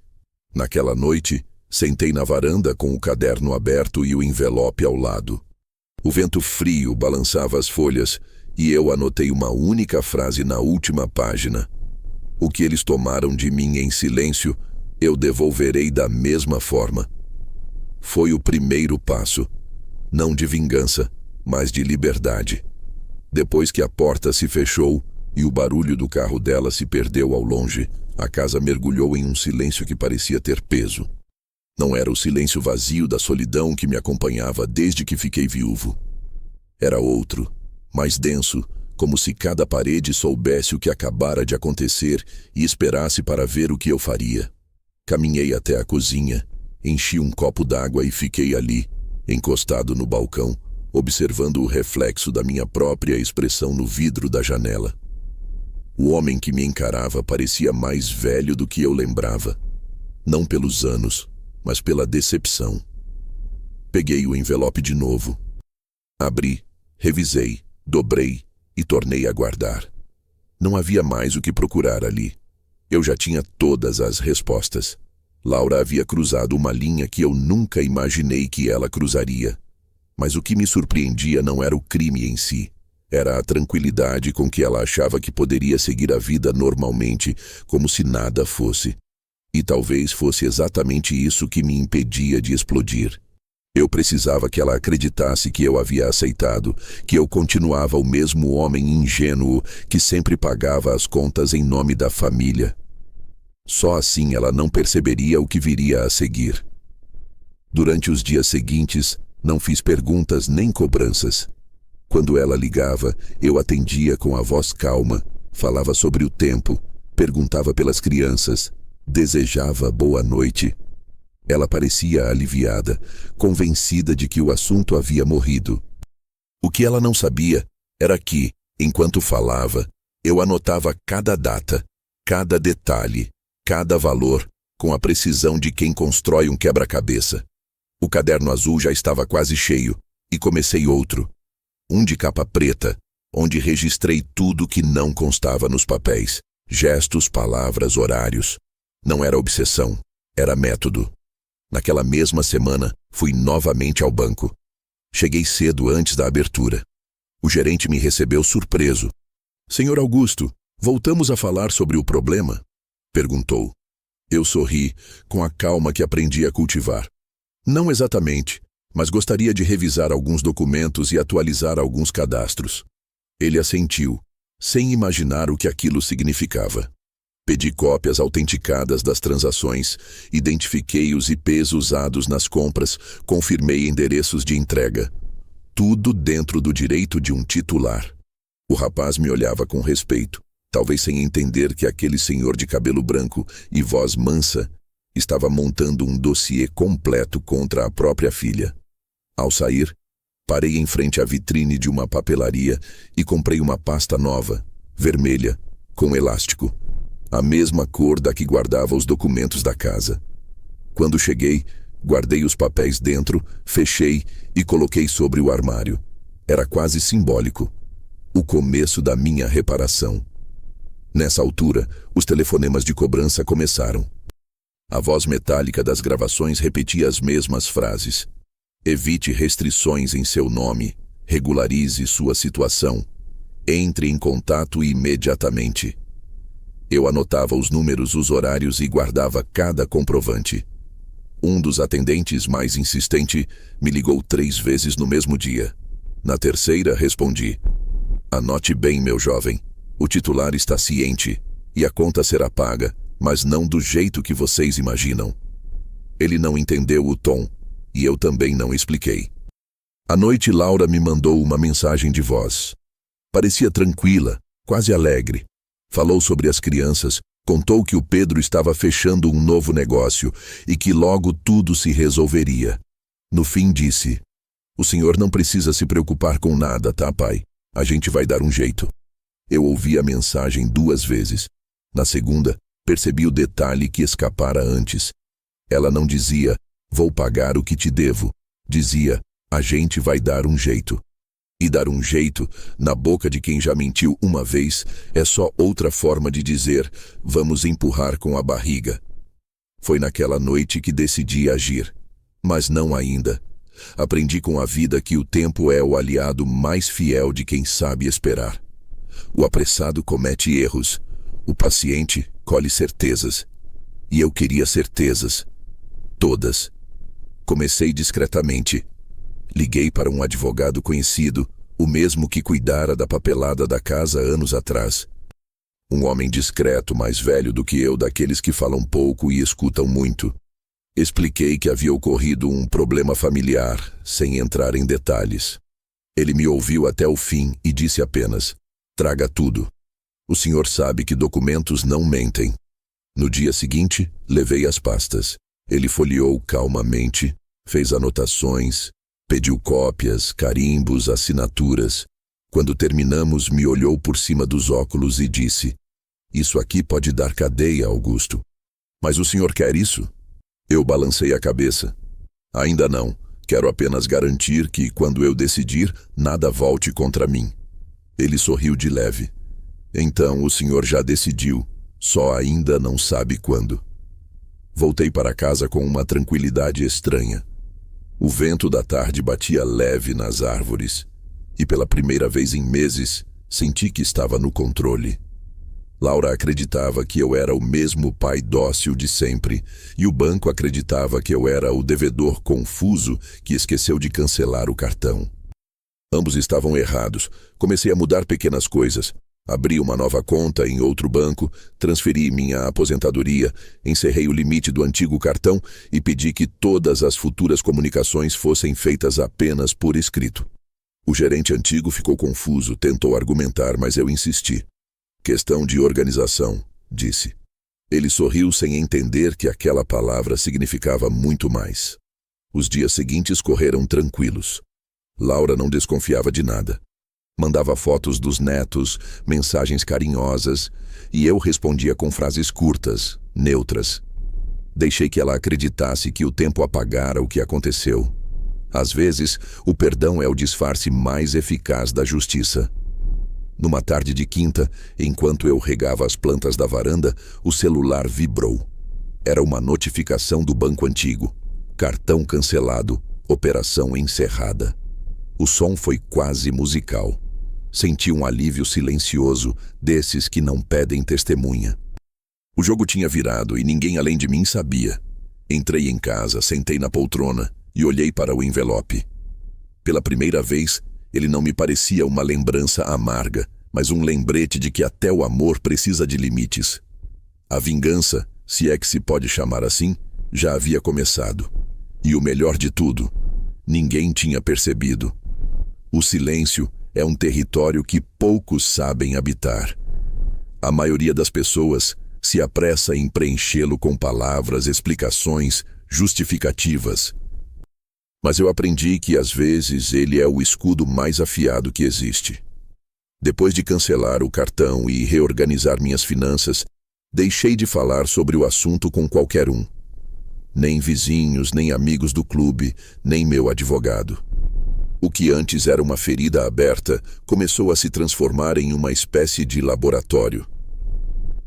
Naquela noite, sentei na varanda com o caderno aberto e o envelope ao lado. O vento frio balançava as folhas e eu anotei uma única frase na última página. O que eles tomaram de mim em silêncio, eu devolverei da mesma forma. Foi o primeiro passo, não de vingança, mas de liberdade. Depois que a porta se fechou e o barulho do carro dela se perdeu ao longe, a casa mergulhou em um silêncio que parecia ter peso. Não era o silêncio vazio da solidão que me acompanhava desde que fiquei viúvo. Era outro, mais denso, como se cada parede soubesse o que acabara de acontecer e esperasse para ver o que eu faria. Caminhei até a cozinha, enchi um copo d'água e fiquei ali, encostado no balcão, observando o reflexo da minha própria expressão no vidro da janela. O homem que me encarava parecia mais velho do que eu lembrava. Não pelos anos, mas pela decepção. Peguei o envelope de novo. Abri, revisei, dobrei e tornei a guardar. Não havia mais o que procurar ali. Eu já tinha todas as respostas. Laura havia cruzado uma linha que eu nunca imaginei que ela cruzaria. Mas o que me surpreendia não era o crime em si. Era a tranquilidade com que ela achava que poderia seguir a vida normalmente, como se nada fosse. E talvez fosse exatamente isso que me impedia de explodir. Eu precisava que ela acreditasse que eu havia aceitado, que eu continuava o mesmo homem ingênuo que sempre pagava as contas em nome da família. Só assim ela não perceberia o que viria a seguir. Durante os dias seguintes, não fiz perguntas nem cobranças. Quando ela ligava, eu atendia com a voz calma, falava sobre o tempo, perguntava pelas crianças, desejava boa noite. Ela parecia aliviada, convencida de que o assunto havia morrido. O que ela não sabia era que, enquanto falava, eu anotava cada data, cada detalhe, cada valor, com a precisão de quem constrói um quebra-cabeça. O caderno azul já estava quase cheio, e comecei outro. Um de capa preta, onde registrei tudo que não constava nos papéis. Gestos, palavras, horários. Não era obsessão, era método. Naquela mesma semana, fui novamente ao banco. Cheguei cedo antes da abertura. O gerente me recebeu surpreso. "Senhor Augusto, voltamos a falar sobre o problema?" perguntou. Eu sorri, com a calma que aprendi a cultivar. "Não exatamente, mas gostaria de revisar alguns documentos e atualizar alguns cadastros." Ele assentiu, sem imaginar o que aquilo significava. Pedi cópias autenticadas das transações, identifiquei os IPs usados nas compras, confirmei endereços de entrega. Tudo dentro do direito de um titular. O rapaz me olhava com respeito, talvez sem entender que aquele senhor de cabelo branco e voz mansa estava montando um dossiê completo contra a própria filha. Ao sair, parei em frente à vitrine de uma papelaria e comprei uma pasta nova, vermelha, com elástico. A mesma cor da que guardava os documentos da casa. Quando cheguei, guardei os papéis dentro, fechei e coloquei sobre o armário. Era quase simbólico. O começo da minha reparação. Nessa altura, os telefonemas de cobrança começaram. A voz metálica das gravações repetia as mesmas frases. Evite restrições em seu nome. Regularize sua situação. Entre em contato imediatamente. Eu anotava os números, os horários e guardava cada comprovante. Um dos atendentes, mais insistente, me ligou 3 vezes no mesmo dia. Na terceira, respondi. Anote bem, meu jovem. O titular está ciente e a conta será paga, mas não do jeito que vocês imaginam. Ele não entendeu o tom e eu também não expliquei. À noite, Laura me mandou uma mensagem de voz. Parecia tranquila, quase alegre. Falou sobre as crianças, contou que o Pedro estava fechando um novo negócio e que logo tudo se resolveria. No fim disse, o senhor não precisa se preocupar com nada, tá, pai? A gente vai dar um jeito. Eu ouvi a mensagem 2 vezes. Na segunda, percebi o detalhe que escapara antes. Ela não dizia, vou pagar o que te devo. Dizia, a gente vai dar um jeito. E dar um jeito na boca de quem já mentiu uma vez é só outra forma de dizer: vamos empurrar com a barriga. Foi naquela noite que decidi agir. Mas não ainda. Aprendi com a vida que o tempo é o aliado mais fiel de quem sabe esperar. O apressado comete erros. O paciente colhe certezas. E eu queria certezas. Todas. Comecei discretamente. Liguei para um advogado conhecido, o mesmo que cuidara da papelada da casa anos atrás. Um homem discreto, mais velho do que eu, daqueles que falam pouco e escutam muito. Expliquei que havia ocorrido um problema familiar, sem entrar em detalhes. Ele me ouviu até o fim e disse apenas: traga tudo. O senhor sabe que documentos não mentem. No dia seguinte, levei as pastas. Ele folheou calmamente, fez anotações, pediu cópias, carimbos, assinaturas. Quando terminamos, me olhou por cima dos óculos e disse: isso aqui pode dar cadeia, Augusto. Mas o senhor quer isso? Eu balancei a cabeça. Ainda não. Quero apenas garantir que, quando eu decidir, nada volte contra mim. Ele sorriu de leve. Então o senhor já decidiu, só ainda não sabe quando. Voltei para casa com uma tranquilidade estranha. O vento da tarde batia leve nas árvores, e pela primeira vez em meses, senti que estava no controle. Laura acreditava que eu era o mesmo pai dócil de sempre, e o banco acreditava que eu era o devedor confuso que esqueceu de cancelar o cartão. Ambos estavam errados. Comecei a mudar pequenas coisas. Abri uma nova conta em outro banco, transferi minha aposentadoria, encerrei o limite do antigo cartão e pedi que todas as futuras comunicações fossem feitas apenas por escrito. O gerente antigo ficou confuso, tentou argumentar, mas eu insisti. Questão de organização, disse. Ele sorriu sem entender que aquela palavra significava muito mais. Os dias seguintes correram tranquilos. Laura não desconfiava de nada. Mandava fotos dos netos, mensagens carinhosas, e eu respondia com frases curtas, neutras. Deixei que ela acreditasse que o tempo apagara o que aconteceu. Às vezes, o perdão é o disfarce mais eficaz da justiça. Numa tarde de quinta, enquanto eu regava as plantas da varanda, o celular vibrou. Era uma notificação do banco antigo. Cartão cancelado, operação encerrada. O som foi quase musical. Senti um alívio silencioso, desses que não pedem testemunha. O jogo tinha virado e ninguém além de mim sabia. Entrei em casa, sentei na poltrona e olhei para o envelope. Pela primeira vez, ele não me parecia uma lembrança amarga, mas um lembrete de que até o amor precisa de limites. A vingança, se é que se pode chamar assim, já havia começado. E o melhor de tudo, ninguém tinha percebido. O silêncio é um território que poucos sabem habitar. A maioria das pessoas se apressa em preenchê-lo com palavras, explicações, justificativas. Mas eu aprendi que às vezes ele é o escudo mais afiado que existe. Depois de cancelar o cartão e reorganizar minhas finanças, deixei de falar sobre o assunto com qualquer um. Nem vizinhos, nem amigos do clube, nem meu advogado. O que antes era uma ferida aberta começou a se transformar em uma espécie de laboratório.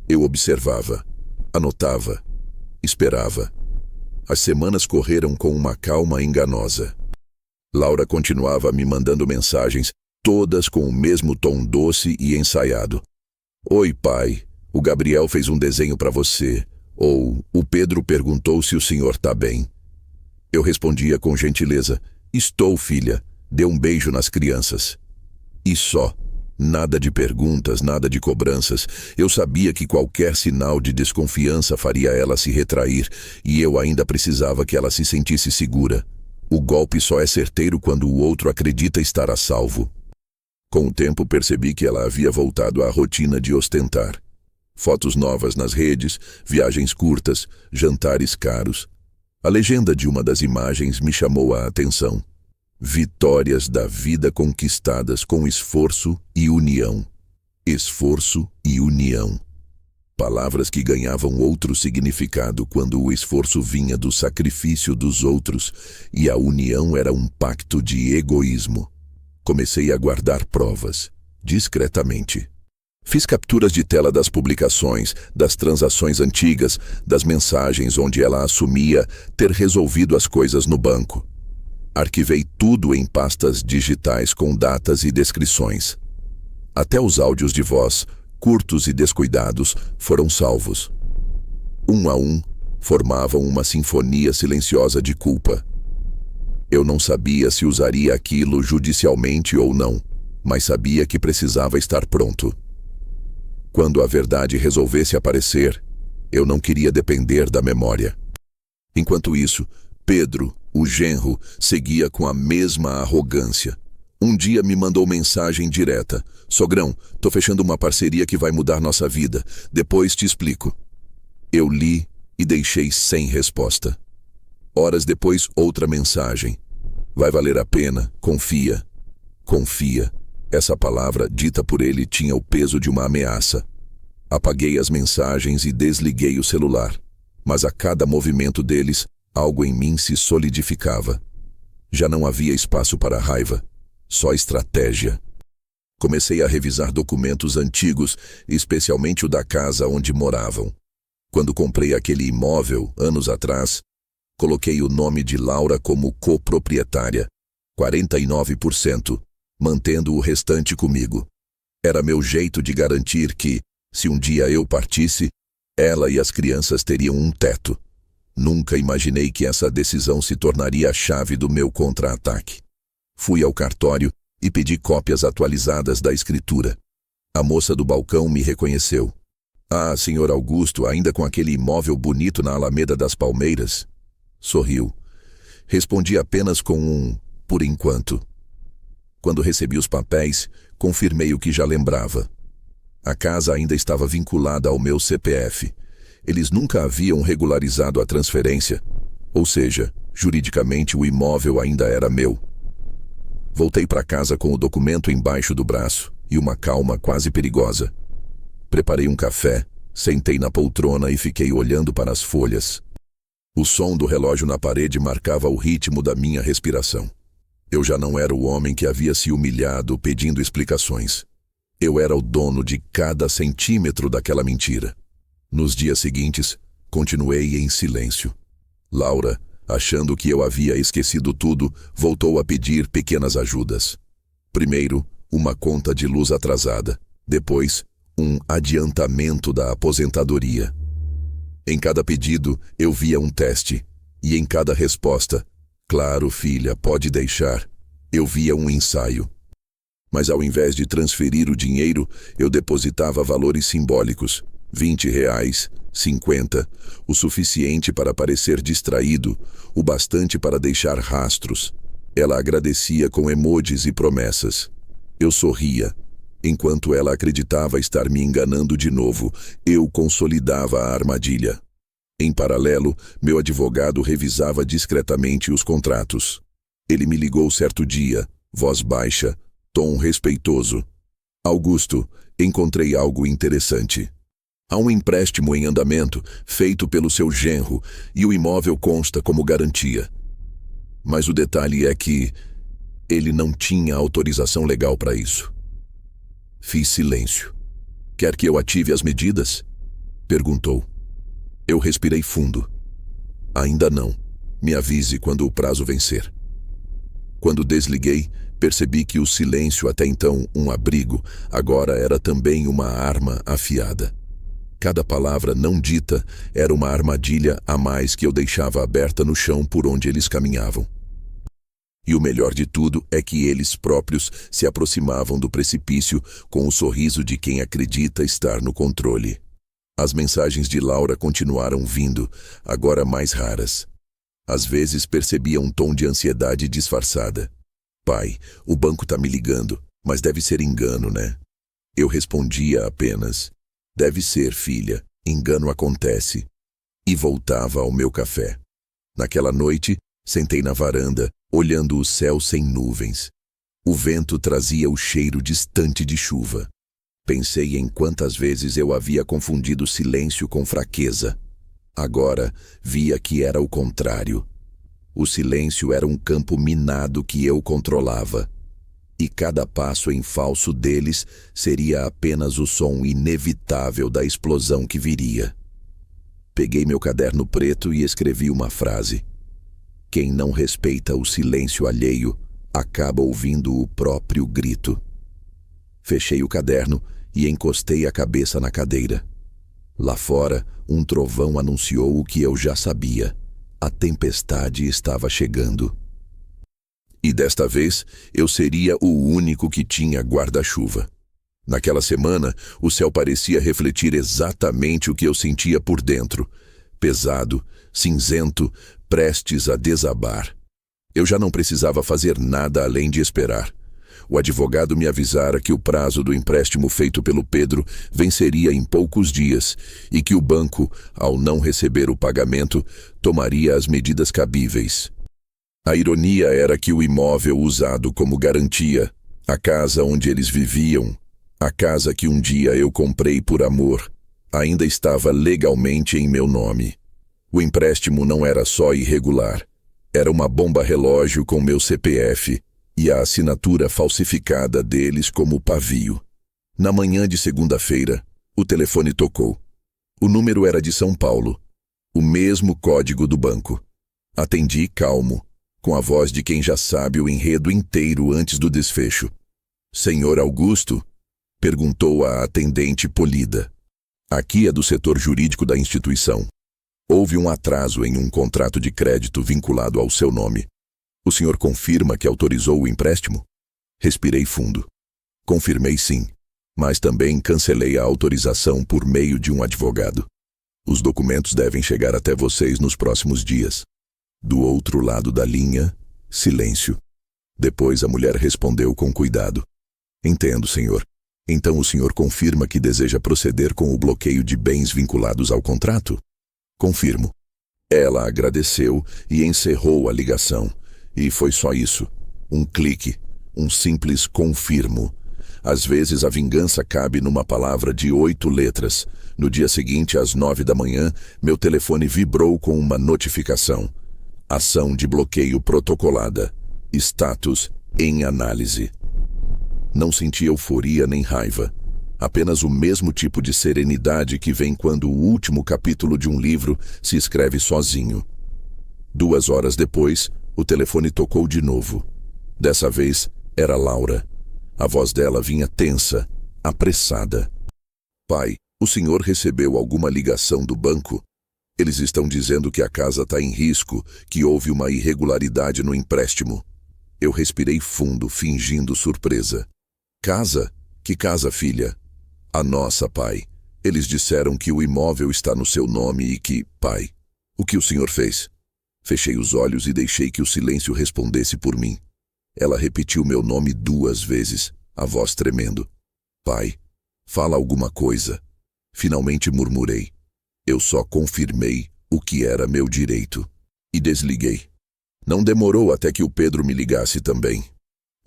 Eu observava, anotava, esperava. As semanas correram com uma calma enganosa. Laura continuava me mandando mensagens, todas com o mesmo tom doce e ensaiado. Oi, pai, o Gabriel fez um desenho para você. Ou, o Pedro perguntou se o senhor tá bem. Eu respondia com gentileza, estou, filha. Dê um beijo nas crianças. E só. Nada de perguntas, nada de cobranças. Eu sabia que qualquer sinal de desconfiança faria ela se retrair, e eu ainda precisava que ela se sentisse segura. O golpe só é certeiro quando o outro acredita estar a salvo. Com o tempo percebi que ela havia voltado à rotina de ostentar. Fotos novas nas redes, viagens curtas, jantares caros. A legenda de uma das imagens me chamou a atenção. Vitórias da vida conquistadas com esforço e união. Esforço e união. Palavras que ganhavam outro significado quando o esforço vinha do sacrifício dos outros e a união era um pacto de egoísmo. Comecei a guardar provas, discretamente. Fiz capturas de tela das publicações, das transações antigas, das mensagens onde ela assumia ter resolvido as coisas no banco. Arquivei tudo em pastas digitais com datas e descrições. Até os áudios de voz, curtos e descuidados, foram salvos. Um a um, formavam uma sinfonia silenciosa de culpa. Eu não sabia se usaria aquilo judicialmente ou não, mas sabia que precisava estar pronto. Quando a verdade resolvesse aparecer, eu não queria depender da memória. Enquanto isso, Pedro, o genro, seguia com a mesma arrogância. Um dia me mandou mensagem direta: "Sogrão, tô fechando uma parceria que vai mudar nossa vida. Depois te explico." Eu li e deixei sem resposta. Horas depois, outra mensagem: "Vai valer a pena, confia." Confia. Essa palavra, dita por ele, tinha o peso de uma ameaça. Apaguei as mensagens e desliguei o celular. Mas a cada movimento deles, algo em mim se solidificava. Já não havia espaço para raiva, só estratégia. Comecei a revisar documentos antigos, especialmente o da casa onde moravam. Quando comprei aquele imóvel, anos atrás, coloquei o nome de Laura como coproprietária, 49%, mantendo o restante comigo. Era meu jeito de garantir que, se um dia eu partisse, ela e as crianças teriam um teto. Nunca imaginei que essa decisão se tornaria a chave do meu contra-ataque. Fui ao cartório e pedi cópias atualizadas da escritura. A moça do balcão me reconheceu. "Ah, senhor Augusto, ainda com aquele imóvel bonito na Alameda das Palmeiras?" Sorriu. Respondi apenas com um "por enquanto." Quando recebi os papéis, confirmei o que já lembrava. A casa ainda estava vinculada ao meu CPF. Eles nunca haviam regularizado a transferência, ou seja, juridicamente o imóvel ainda era meu. Voltei para casa com o documento embaixo do braço e uma calma quase perigosa. Preparei um café, sentei na poltrona e fiquei olhando para as folhas. O som do relógio na parede marcava o ritmo da minha respiração. Eu já não era o homem que havia se humilhado pedindo explicações. Eu era o dono de cada centímetro daquela mentira. Nos dias seguintes, continuei em silêncio. Laura, achando que eu havia esquecido tudo, voltou a pedir pequenas ajudas. Primeiro, uma conta de luz atrasada. Depois, um adiantamento da aposentadoria. Em cada pedido, eu via um teste. E em cada resposta, "Claro, filha, pode deixar", eu via um ensaio. Mas ao invés de transferir o dinheiro, eu depositava valores simbólicos. R$ 20, 50, o suficiente para parecer distraído, o bastante para deixar rastros. Ela agradecia com emojis e promessas. Eu sorria. Enquanto ela acreditava estar me enganando de novo, eu consolidava a armadilha. Em paralelo, meu advogado revisava discretamente os contratos. Ele me ligou certo dia, voz baixa, tom respeitoso. "Augusto, encontrei algo interessante. Há um empréstimo em andamento, feito pelo seu genro, e o imóvel consta como garantia. Mas o detalhe é que ele não tinha autorização legal para isso." Fiz silêncio. "Quer que eu ative as medidas?" perguntou. Eu respirei fundo. "Ainda não. Me avise quando o prazo vencer." Quando desliguei, percebi que o silêncio, até então um abrigo, agora era também uma arma afiada. Cada palavra não dita era uma armadilha a mais que eu deixava aberta no chão por onde eles caminhavam. E o melhor de tudo é que eles próprios se aproximavam do precipício com o sorriso de quem acredita estar no controle. As mensagens de Laura continuaram vindo, agora mais raras. Às vezes percebia um tom de ansiedade disfarçada. "Pai, o banco tá me ligando, mas deve ser engano, né?" Eu respondia apenas: "Deve ser, filha, engano acontece." E voltava ao meu café. Naquela noite, sentei na varanda, olhando o céu sem nuvens. O vento trazia o cheiro distante de chuva. Pensei em quantas vezes eu havia confundido silêncio com fraqueza. Agora, via que era o contrário. O silêncio era um campo minado que eu controlava. e cada passo em falso deles seria apenas o som inevitável da explosão que viria. Peguei meu caderno preto e escrevi uma frase. Quem não respeita o silêncio alheio, acaba ouvindo o próprio grito. Fechei o caderno e encostei a cabeça na cadeira. Lá fora, um trovão anunciou o que eu já sabia. A tempestade estava chegando. E desta vez, eu seria o único que tinha guarda-chuva. Naquela semana, o céu parecia refletir exatamente o que eu sentia por dentro. Pesado, cinzento, prestes a desabar. Eu já não precisava fazer nada além de esperar. O advogado me avisara que o prazo do empréstimo feito pelo Pedro venceria em poucos dias e que o banco, ao não receber o pagamento, tomaria as medidas cabíveis. A ironia era que o imóvel usado como garantia, a casa onde eles viviam, a casa que um dia eu comprei por amor, ainda estava legalmente em meu nome. O empréstimo não era só irregular, era uma bomba-relógio com meu CPF e a assinatura falsificada deles como pavio. Na manhã de segunda-feira, o telefone tocou. O número era de São Paulo, o mesmo código do banco. Atendi calmo, com a voz de quem já sabe o enredo inteiro antes do desfecho. Senhor Augusto? Perguntou a atendente polida. Aqui é do setor jurídico da instituição. Houve um atraso em um contrato de crédito vinculado ao seu nome. O senhor confirma que autorizou o empréstimo? Respirei fundo. Confirmei sim, mas também cancelei a autorização por meio de um advogado. Os documentos devem chegar até vocês nos próximos dias. Do outro lado da linha, silêncio. Depois a mulher respondeu com cuidado. Entendo, senhor. Então o senhor confirma que deseja proceder com o bloqueio de bens vinculados ao contrato? Confirmo. Ela agradeceu e encerrou a ligação. E foi só isso. Um clique. Um simples confirmo. Às vezes a vingança cabe numa palavra de 8 letras. No dia seguinte, às 9 da manhã, meu telefone vibrou com uma notificação. Ação de bloqueio protocolada. Status em análise. Não senti euforia nem raiva. Apenas o mesmo tipo de serenidade que vem quando o último capítulo de um livro se escreve sozinho. 2 horas depois, o telefone tocou de novo. Dessa vez, era Laura. A voz dela vinha tensa, apressada. Pai, o senhor recebeu alguma ligação do banco? Eles estão dizendo que a casa está em risco, que houve uma irregularidade no empréstimo. Eu respirei fundo, fingindo surpresa. Casa? Que casa, filha? A nossa, pai. Eles disseram que o imóvel está no seu nome e que... Pai, o que o senhor fez? Fechei os olhos e deixei que o silêncio respondesse por mim. Ela repetiu meu nome 2 vezes, a voz tremendo. Pai, fala alguma coisa. Finalmente murmurei. Eu só confirmei o que era meu direito. E desliguei. Não demorou até que o Pedro me ligasse também.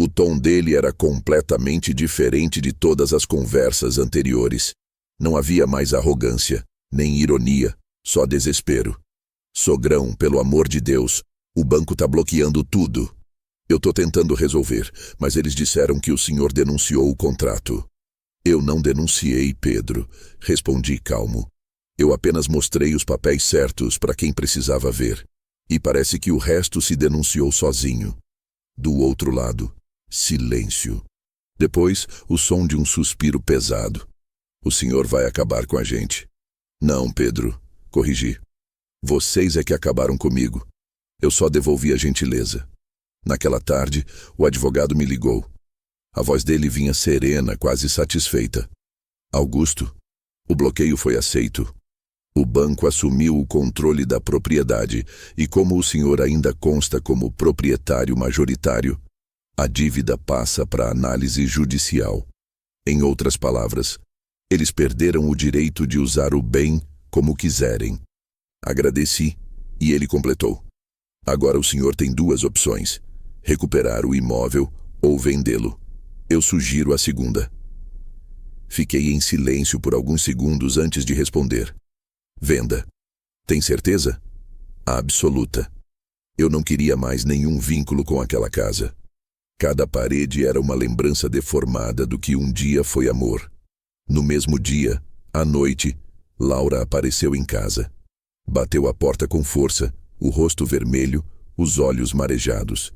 O tom dele era completamente diferente de todas as conversas anteriores. Não havia mais arrogância, nem ironia, só desespero. Sogrão, pelo amor de Deus, o banco tá bloqueando tudo. Eu tô tentando resolver, mas eles disseram que o senhor denunciou o contrato. Eu não denunciei, Pedro, respondi calmo. Eu apenas mostrei os papéis certos para quem precisava ver. E parece que o resto se denunciou sozinho. Do outro lado, silêncio. Depois, o som de um suspiro pesado. O senhor vai acabar com a gente. Não, Pedro, corrigi. Vocês é que acabaram comigo. Eu só devolvi a gentileza. Naquela tarde, o advogado me ligou. A voz dele vinha serena, quase satisfeita. Augusto, o bloqueio foi aceito. O banco assumiu o controle da propriedade e, como o senhor ainda consta como proprietário majoritário, a dívida passa para análise judicial. Em outras palavras, eles perderam o direito de usar o bem como quiserem. Agradeci e ele completou. Agora o senhor tem 2 opções: recuperar o imóvel ou vendê-lo. Eu sugiro a segunda. Fiquei em silêncio por alguns segundos antes de responder. Venda. Tem certeza? Absoluta. Eu não queria mais nenhum vínculo com aquela casa. Cada parede era uma lembrança deformada do que um dia foi amor. No mesmo dia, à noite, Laura apareceu em casa. Bateu a porta com força, o rosto vermelho, os olhos marejados.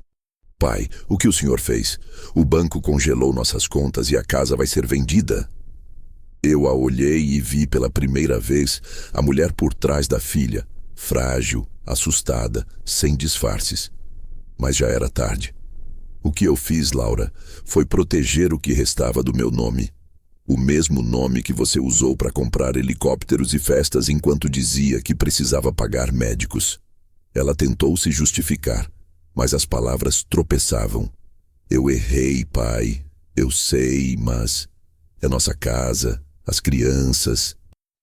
Pai, o que o senhor fez? O banco congelou nossas contas e a casa vai ser vendida. Eu a olhei e vi pela primeira vez a mulher por trás da filha, frágil, assustada, sem disfarces. Mas já era tarde. O que eu fiz, Laura, foi proteger o que restava do meu nome. O mesmo nome que você usou para comprar helicópteros e festas enquanto dizia que precisava pagar médicos. Ela tentou se justificar, mas as palavras tropeçavam. Eu errei, pai. Eu sei, mas... é nossa casa, as crianças...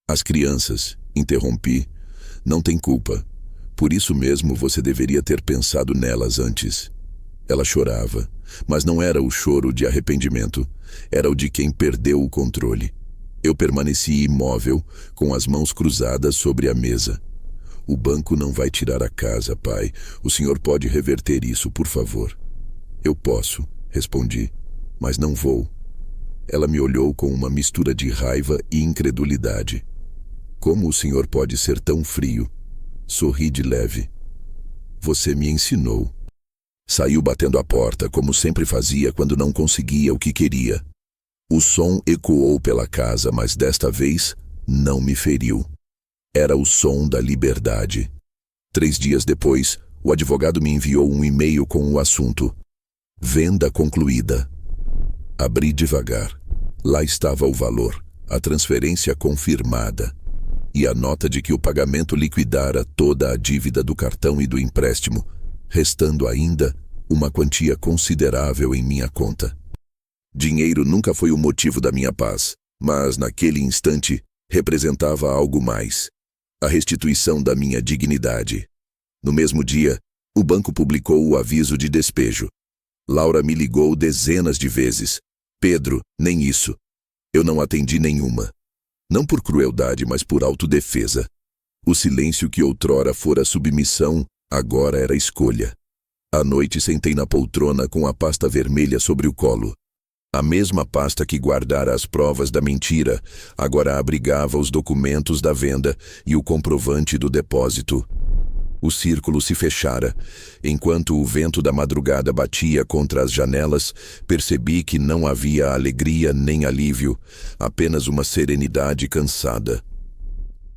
As crianças, interrompi. Não tem culpa. Por isso mesmo você deveria ter pensado nelas antes. Ela chorava, mas não era o choro de arrependimento. Era o de quem perdeu o controle. Eu permaneci imóvel, com as mãos cruzadas sobre a mesa. O banco não vai tirar a casa, pai. O senhor pode reverter isso, por favor. Eu posso, respondi, mas não vou. Ela me olhou com uma mistura de raiva e incredulidade. Como o senhor pode ser tão frio? Sorri de leve. Você me ensinou. Saiu batendo a porta, como sempre fazia quando não conseguia o que queria. O som ecoou pela casa, mas desta vez não me feriu. Era o som da liberdade. 3 dias depois, o advogado me enviou um e-mail com o assunto: venda concluída. Abri devagar. Lá estava o valor, a transferência confirmada e a nota de que o pagamento liquidara toda a dívida do cartão e do empréstimo, restando ainda uma quantia considerável em minha conta. Dinheiro nunca foi o motivo da minha paz, mas naquele instante representava algo mais: a restituição da minha dignidade. No mesmo dia, o banco publicou o aviso de despejo. Laura me ligou dezenas de vezes. Pedro, nem isso. Eu não atendi nenhuma. Não por crueldade, mas por autodefesa. O silêncio que outrora fora submissão, agora era escolha. À noite sentei na poltrona com a pasta vermelha sobre o colo. A mesma pasta que guardara as provas da mentira, agora abrigava os documentos da venda e o comprovante do depósito. O círculo se fechara. Enquanto o vento da madrugada batia contra as janelas, percebi que não havia alegria nem alívio, apenas uma serenidade cansada.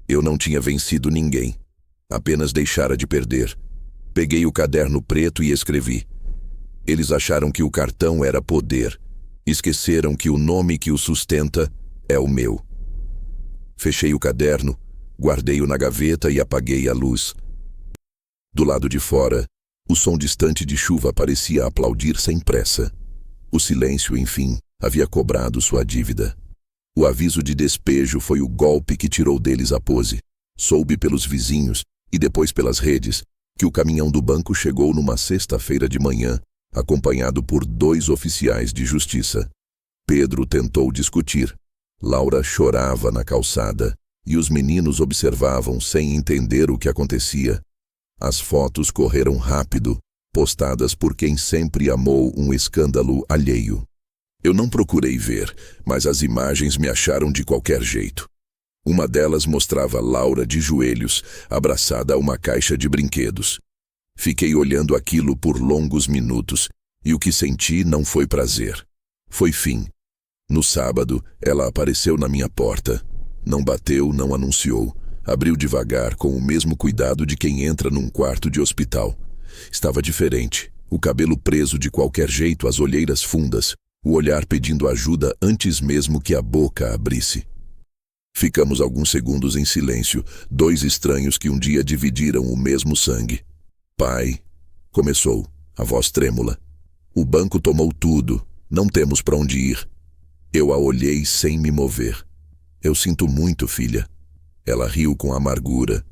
Eu não tinha vencido ninguém, apenas deixara de perder. Peguei o caderno preto e escrevi. Eles acharam que o cartão era poder. Esqueceram que o nome que o sustenta é o meu. Fechei o caderno, guardei-o na gaveta e apaguei a luz. Do lado de fora, o som distante de chuva parecia aplaudir sem pressa. O silêncio, enfim, havia cobrado sua dívida. O aviso de despejo foi o golpe que tirou deles a pose. Soube pelos vizinhos, e depois pelas redes, que o caminhão do banco chegou numa sexta-feira de manhã, acompanhado por 2 oficiais de justiça. Pedro tentou discutir. Laura chorava na calçada, e os meninos observavam sem entender o que acontecia. As fotos correram rápido, postadas por quem sempre amou um escândalo alheio. Eu não procurei ver, mas as imagens me acharam de qualquer jeito. Uma delas mostrava Laura de joelhos, abraçada a uma caixa de brinquedos. Fiquei olhando aquilo por longos minutos, e o que senti não foi prazer. Foi fim. No sábado, ela apareceu na minha porta. Não bateu, não anunciou. Abriu devagar, com o mesmo cuidado de quem entra num quarto de hospital. Estava diferente. O cabelo preso de qualquer jeito, as olheiras fundas, o olhar pedindo ajuda antes mesmo que a boca abrisse. Ficamos alguns segundos em silêncio, 2 estranhos que um dia dividiram o mesmo sangue. Pai, começou, a voz trêmula. O banco tomou tudo, não temos para onde ir. Eu a olhei sem me mover. Eu sinto muito, filha. Ela riu com amargura.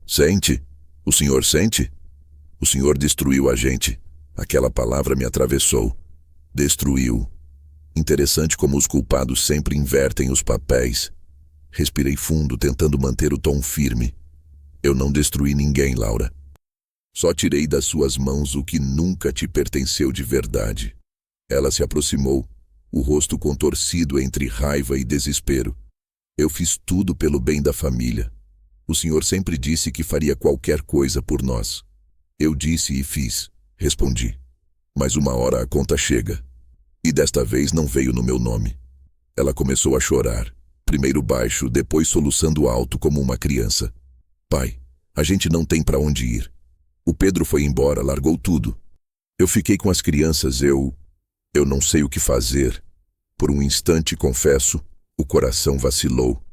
Sente? O senhor sente? O senhor destruiu a gente. Aquela palavra me atravessou. Destruiu. Interessante como os culpados sempre invertem os papéis. Respirei fundo, tentando manter o tom firme. Eu não destruí ninguém, Laura. Só tirei das suas mãos o que nunca te pertenceu de verdade. Ela se aproximou, o rosto contorcido entre raiva e desespero. Eu fiz tudo pelo bem da família. O senhor sempre disse que faria qualquer coisa por nós. Eu disse e fiz, respondi. Mas uma hora a conta chega. E desta vez não veio no meu nome. Ela começou a chorar, primeiro baixo, depois soluçando alto como uma criança. Pai, a gente não tem para onde ir. O Pedro foi embora, largou tudo. Eu fiquei com as crianças, eu não sei o que fazer. Por um instante, confesso, o coração vacilou.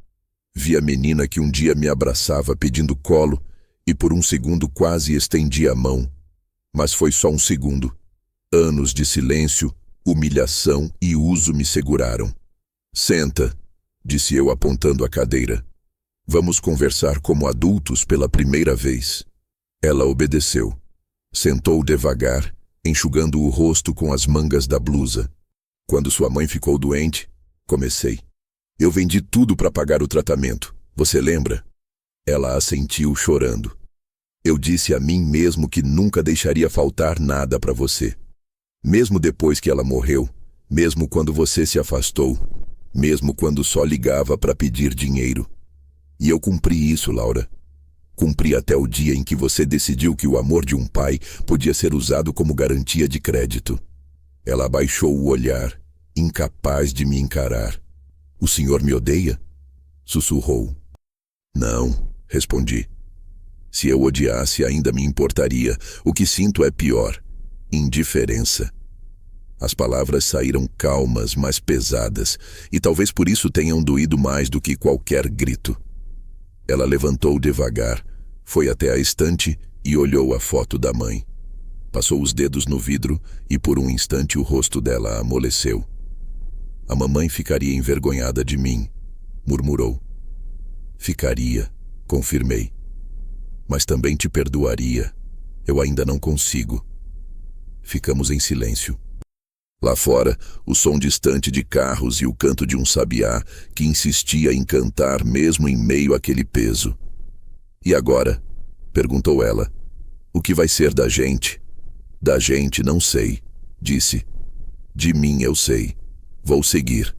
Vi a menina que um dia me abraçava pedindo colo e por um segundo quase estendi a mão. Mas foi só um segundo. Anos de silêncio, humilhação e uso me seguraram. Senta, disse eu apontando a cadeira. Vamos conversar como adultos pela primeira vez. Ela obedeceu. Sentou devagar, enxugando o rosto com as mangas da blusa. Quando sua mãe ficou doente, comecei. Eu vendi tudo para pagar o tratamento. Você lembra? Ela assentiu chorando. Eu disse a mim mesmo que nunca deixaria faltar nada para você. Mesmo depois que ela morreu, mesmo quando você se afastou, mesmo quando só ligava para pedir dinheiro. E eu cumpri isso, Laura. Cumpri até o dia em que você decidiu que o amor de um pai podia ser usado como garantia de crédito. Ela abaixou o olhar, incapaz de me encarar. O senhor me odeia? Sussurrou. Não, respondi. Se eu odiasse, ainda me importaria. O que sinto é pior. Indiferença. As palavras saíram calmas, mas pesadas, e talvez por isso tenham doído mais do que qualquer grito. Ela levantou devagar, foi até a estante e olhou a foto da mãe. Passou os dedos no vidro e por um instante o rosto dela amoleceu. A mamãe ficaria envergonhada de mim, murmurou. Ficaria, confirmei. Mas também te perdoaria. Eu ainda não consigo. Ficamos em silêncio. Lá fora, o som distante de carros e o canto de um sabiá que insistia em cantar mesmo em meio àquele peso. E agora? Perguntou ela. O que vai ser da gente? Da gente não sei, disse. De mim eu sei. Vou seguir.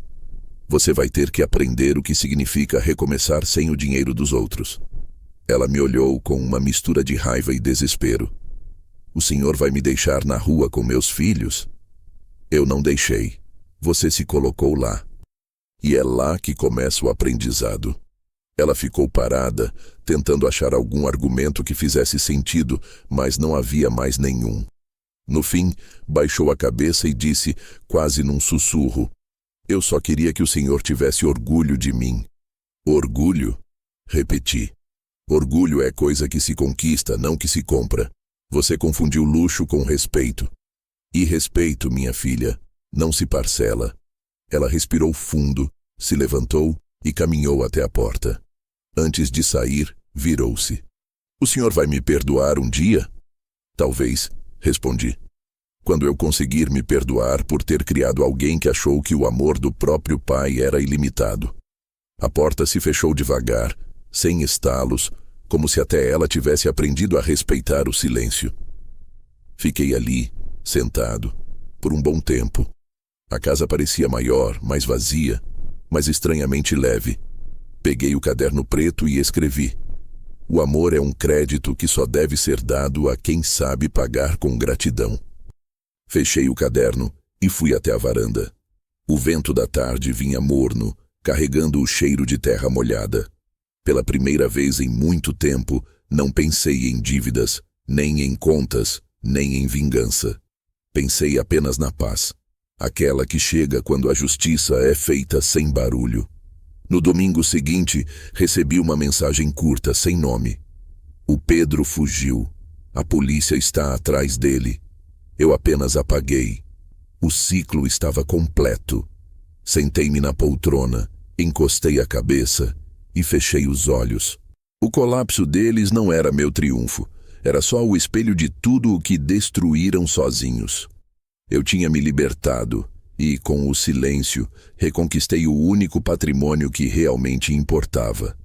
Você vai ter que aprender o que significa recomeçar sem o dinheiro dos outros. Ela me olhou com uma mistura de raiva e desespero. O senhor vai me deixar na rua com meus filhos? Eu não deixei. Você se colocou lá. E é lá que começa o aprendizado. Ela ficou parada, tentando achar algum argumento que fizesse sentido, mas não havia mais nenhum. No fim, baixou a cabeça e disse, quase num sussurro, eu só queria que o senhor tivesse orgulho de mim. Orgulho? Repeti. Orgulho é coisa que se conquista, não que se compra. Você confundiu luxo com respeito. E respeito, minha filha, não se parcela. Ela respirou fundo, se levantou e caminhou até a porta. Antes de sair, virou-se. O senhor vai me perdoar um dia? Talvez, respondi. Quando eu conseguir me perdoar por ter criado alguém que achou que o amor do próprio pai era ilimitado. A porta se fechou devagar, sem estalos, como se até ela tivesse aprendido a respeitar o silêncio. Fiquei ali, sentado, por um bom tempo. A casa parecia maior, mais vazia, mas estranhamente leve. Peguei o caderno preto e escrevi. O amor é um crédito que só deve ser dado a quem sabe pagar com gratidão. Fechei o caderno e fui até a varanda. O vento da tarde vinha morno, carregando o cheiro de terra molhada. Pela primeira vez em muito tempo, não pensei em dívidas, nem em contas, nem em vingança. Pensei apenas na paz, aquela que chega quando a justiça é feita sem barulho. No domingo seguinte, recebi uma mensagem curta, sem nome. O Pedro fugiu. A polícia está atrás dele. Eu apenas apaguei. O ciclo estava completo. Sentei-me na poltrona, encostei a cabeça e fechei os olhos. O colapso deles não era meu triunfo. Era só o espelho de tudo o que destruíram sozinhos. Eu tinha me libertado e, com o silêncio, reconquistei o único patrimônio que realmente importava.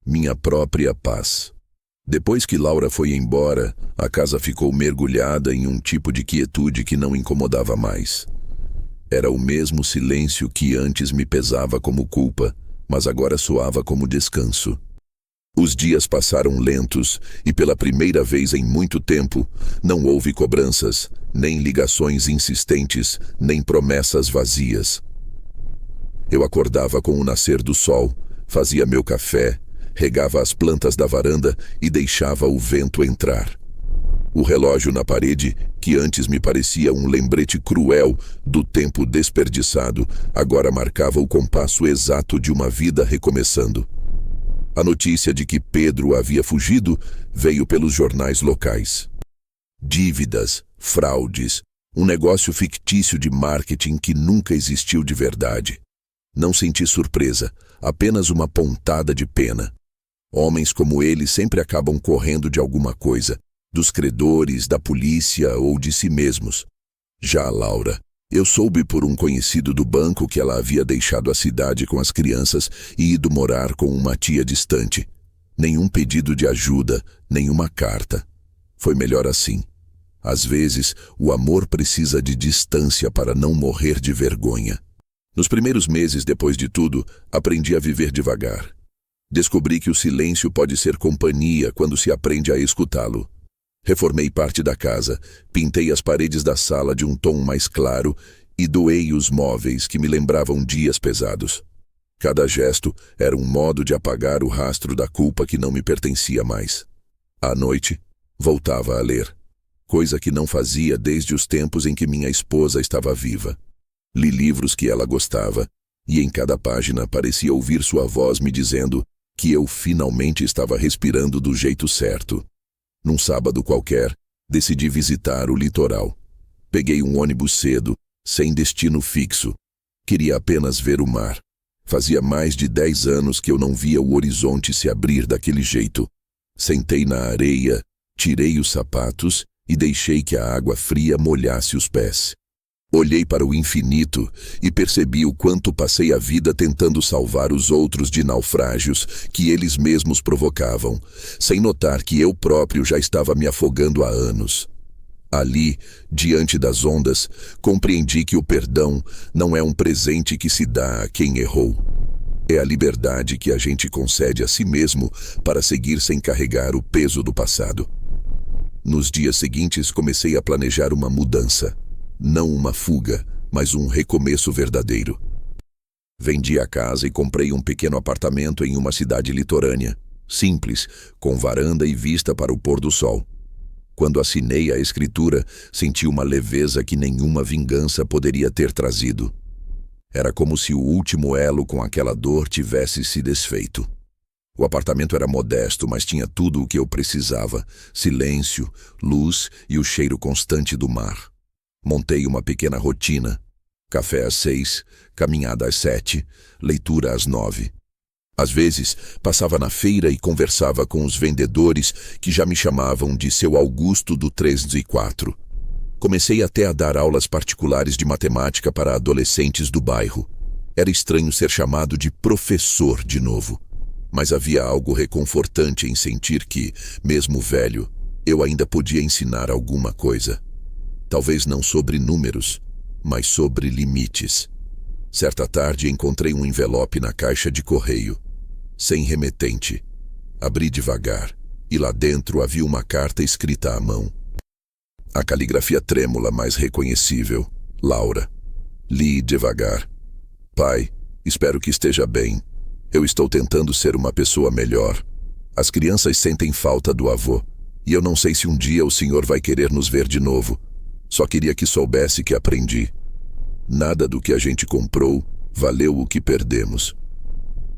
Minha própria paz. Depois que Laura foi embora, a casa ficou mergulhada em um tipo de quietude que não incomodava mais. Era o mesmo silêncio que antes me pesava como culpa, mas agora soava como descanso. Os dias passaram lentos e pela primeira vez em muito tempo não houve cobranças, nem ligações insistentes, nem promessas vazias. Eu acordava com o nascer do sol, fazia meu café, regava as plantas da varanda e deixava o vento entrar. O relógio na parede, que antes me parecia um lembrete cruel do tempo desperdiçado, agora marcava o compasso exato de uma vida recomeçando. A notícia de que Pedro havia fugido veio pelos jornais locais. Dívidas, fraudes, um negócio fictício de marketing que nunca existiu de verdade. Não senti surpresa, apenas uma pontada de pena. Homens como ele sempre acabam correndo de alguma coisa, dos credores, da polícia ou de si mesmos. Já a Laura, eu soube por um conhecido do banco que ela havia deixado a cidade com as crianças e ido morar com uma tia distante. Nenhum pedido de ajuda, nenhuma carta. Foi melhor assim. Às vezes, o amor precisa de distância para não morrer de vergonha. Nos primeiros meses depois de tudo, aprendi a viver devagar. Descobri que o silêncio pode ser companhia quando se aprende a escutá-lo. Reformei parte da casa, pintei as paredes da sala de um tom mais claro e doei os móveis que me lembravam dias pesados. Cada gesto era um modo de apagar o rastro da culpa que não me pertencia mais. À noite, voltava a ler, coisa que não fazia desde os tempos em que minha esposa estava viva. Li livros que ela gostava, e em cada página parecia ouvir sua voz me dizendo que eu finalmente estava respirando do jeito certo. Num sábado qualquer, decidi visitar o litoral. Peguei um ônibus cedo, sem destino fixo. Queria apenas ver o mar. Fazia mais de 10 anos que eu não via o horizonte se abrir daquele jeito. Sentei na areia, tirei os sapatos e deixei que a água fria molhasse os pés. Olhei para o infinito e percebi o quanto passei a vida tentando salvar os outros de naufrágios que eles mesmos provocavam, sem notar que eu próprio já estava me afogando há anos. Ali, diante das ondas, compreendi que o perdão não é um presente que se dá a quem errou. É a liberdade que a gente concede a si mesmo para seguir sem carregar o peso do passado. Nos dias seguintes comecei a planejar uma mudança. Não uma fuga, mas um recomeço verdadeiro. Vendi a casa e comprei um pequeno apartamento em uma cidade litorânea, simples, com varanda e vista para o pôr do sol. Quando assinei a escritura, senti uma leveza que nenhuma vingança poderia ter trazido. Era como se o último elo com aquela dor tivesse se desfeito. O apartamento era modesto, mas tinha tudo o que eu precisava: silêncio, luz e o cheiro constante do mar. Montei uma pequena rotina: café às 6, caminhada às 7, leitura às 9. Às vezes, passava na feira e conversava com os vendedores que já me chamavam de seu Augusto do 304. Comecei até a dar aulas particulares de matemática para adolescentes do bairro. Era estranho ser chamado de professor de novo, mas havia algo reconfortante em sentir que, mesmo velho, eu ainda podia ensinar alguma coisa. Talvez não sobre números, mas sobre limites. Certa tarde encontrei um envelope na caixa de correio, sem remetente. Abri devagar, e lá dentro havia uma carta escrita à mão. A caligrafia trêmula, mas reconhecível. Laura. Li devagar. Pai, espero que esteja bem. Eu estou tentando ser uma pessoa melhor. As crianças sentem falta do avô, e eu não sei se um dia o senhor vai querer nos ver de novo. Só queria que soubesse que aprendi. Nada do que a gente comprou valeu o que perdemos.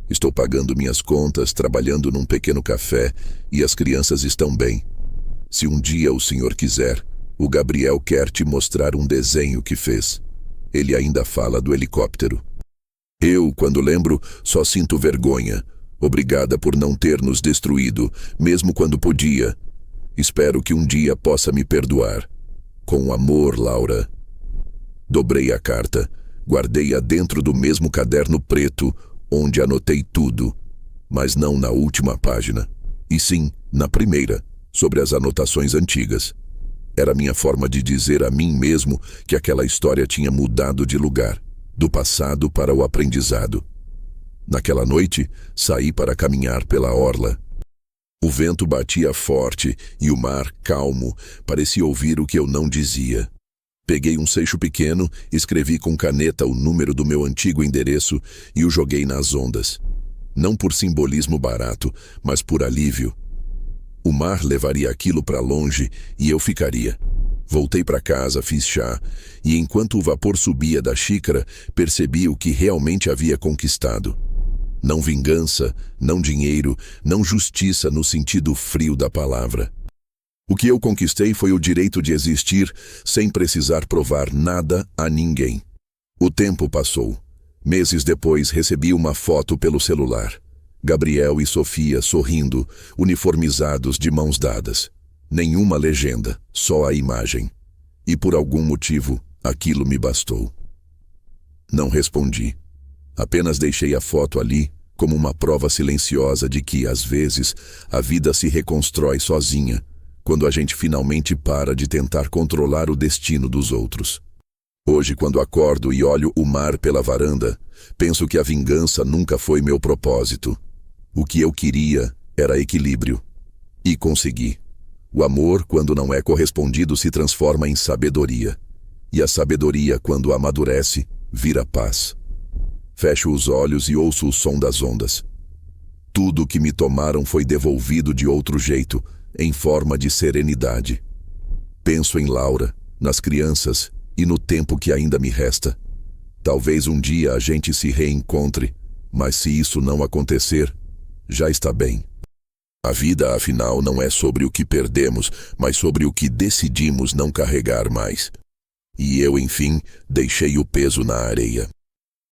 Estou pagando minhas contas, trabalhando num pequeno café e as crianças estão bem. Se um dia o senhor quiser, o Gabriel quer te mostrar um desenho que fez. Ele ainda fala do helicóptero. Eu, quando lembro, só sinto vergonha. Obrigada por não ter nos destruído, mesmo quando podia. Espero que um dia possa me perdoar. Com amor, Laura. Dobrei a carta, guardei-a dentro do mesmo caderno preto, onde anotei tudo, mas não na última página, e sim na primeira, sobre as anotações antigas. Era minha forma de dizer a mim mesmo que aquela história tinha mudado de lugar, do passado para o aprendizado. Naquela noite, saí para caminhar pela orla. O vento batia forte e o mar, calmo, parecia ouvir o que eu não dizia. Peguei um seixo pequeno, escrevi com caneta o número do meu antigo endereço e o joguei nas ondas. Não por simbolismo barato, mas por alívio. O mar levaria aquilo para longe e eu ficaria. Voltei para casa, fiz chá, e enquanto o vapor subia da xícara, percebi o que realmente havia conquistado. Não vingança, não dinheiro, não justiça no sentido frio da palavra. O que eu conquistei foi o direito de existir sem precisar provar nada a ninguém. O tempo passou. Meses depois recebi uma foto pelo celular. Gabriel e Sofia sorrindo, uniformizados de mãos dadas. Nenhuma legenda, só a imagem. E por algum motivo, aquilo me bastou. Não respondi. Apenas deixei a foto ali como uma prova silenciosa de que, às vezes, a vida se reconstrói sozinha, quando a gente finalmente para de tentar controlar o destino dos outros. Hoje, quando acordo e olho o mar pela varanda, penso que a vingança nunca foi meu propósito. O que eu queria era equilíbrio. E consegui. O amor, quando não é correspondido, se transforma em sabedoria. E a sabedoria, quando amadurece, vira paz. Fecho os olhos e ouço o som das ondas. Tudo que me tomaram foi devolvido de outro jeito, em forma de serenidade. Penso em Laura, nas crianças e no tempo que ainda me resta. Talvez um dia a gente se reencontre, mas se isso não acontecer, já está bem. A vida, afinal, não é sobre o que perdemos, mas sobre o que decidimos não carregar mais. E eu, enfim, deixei o peso na areia.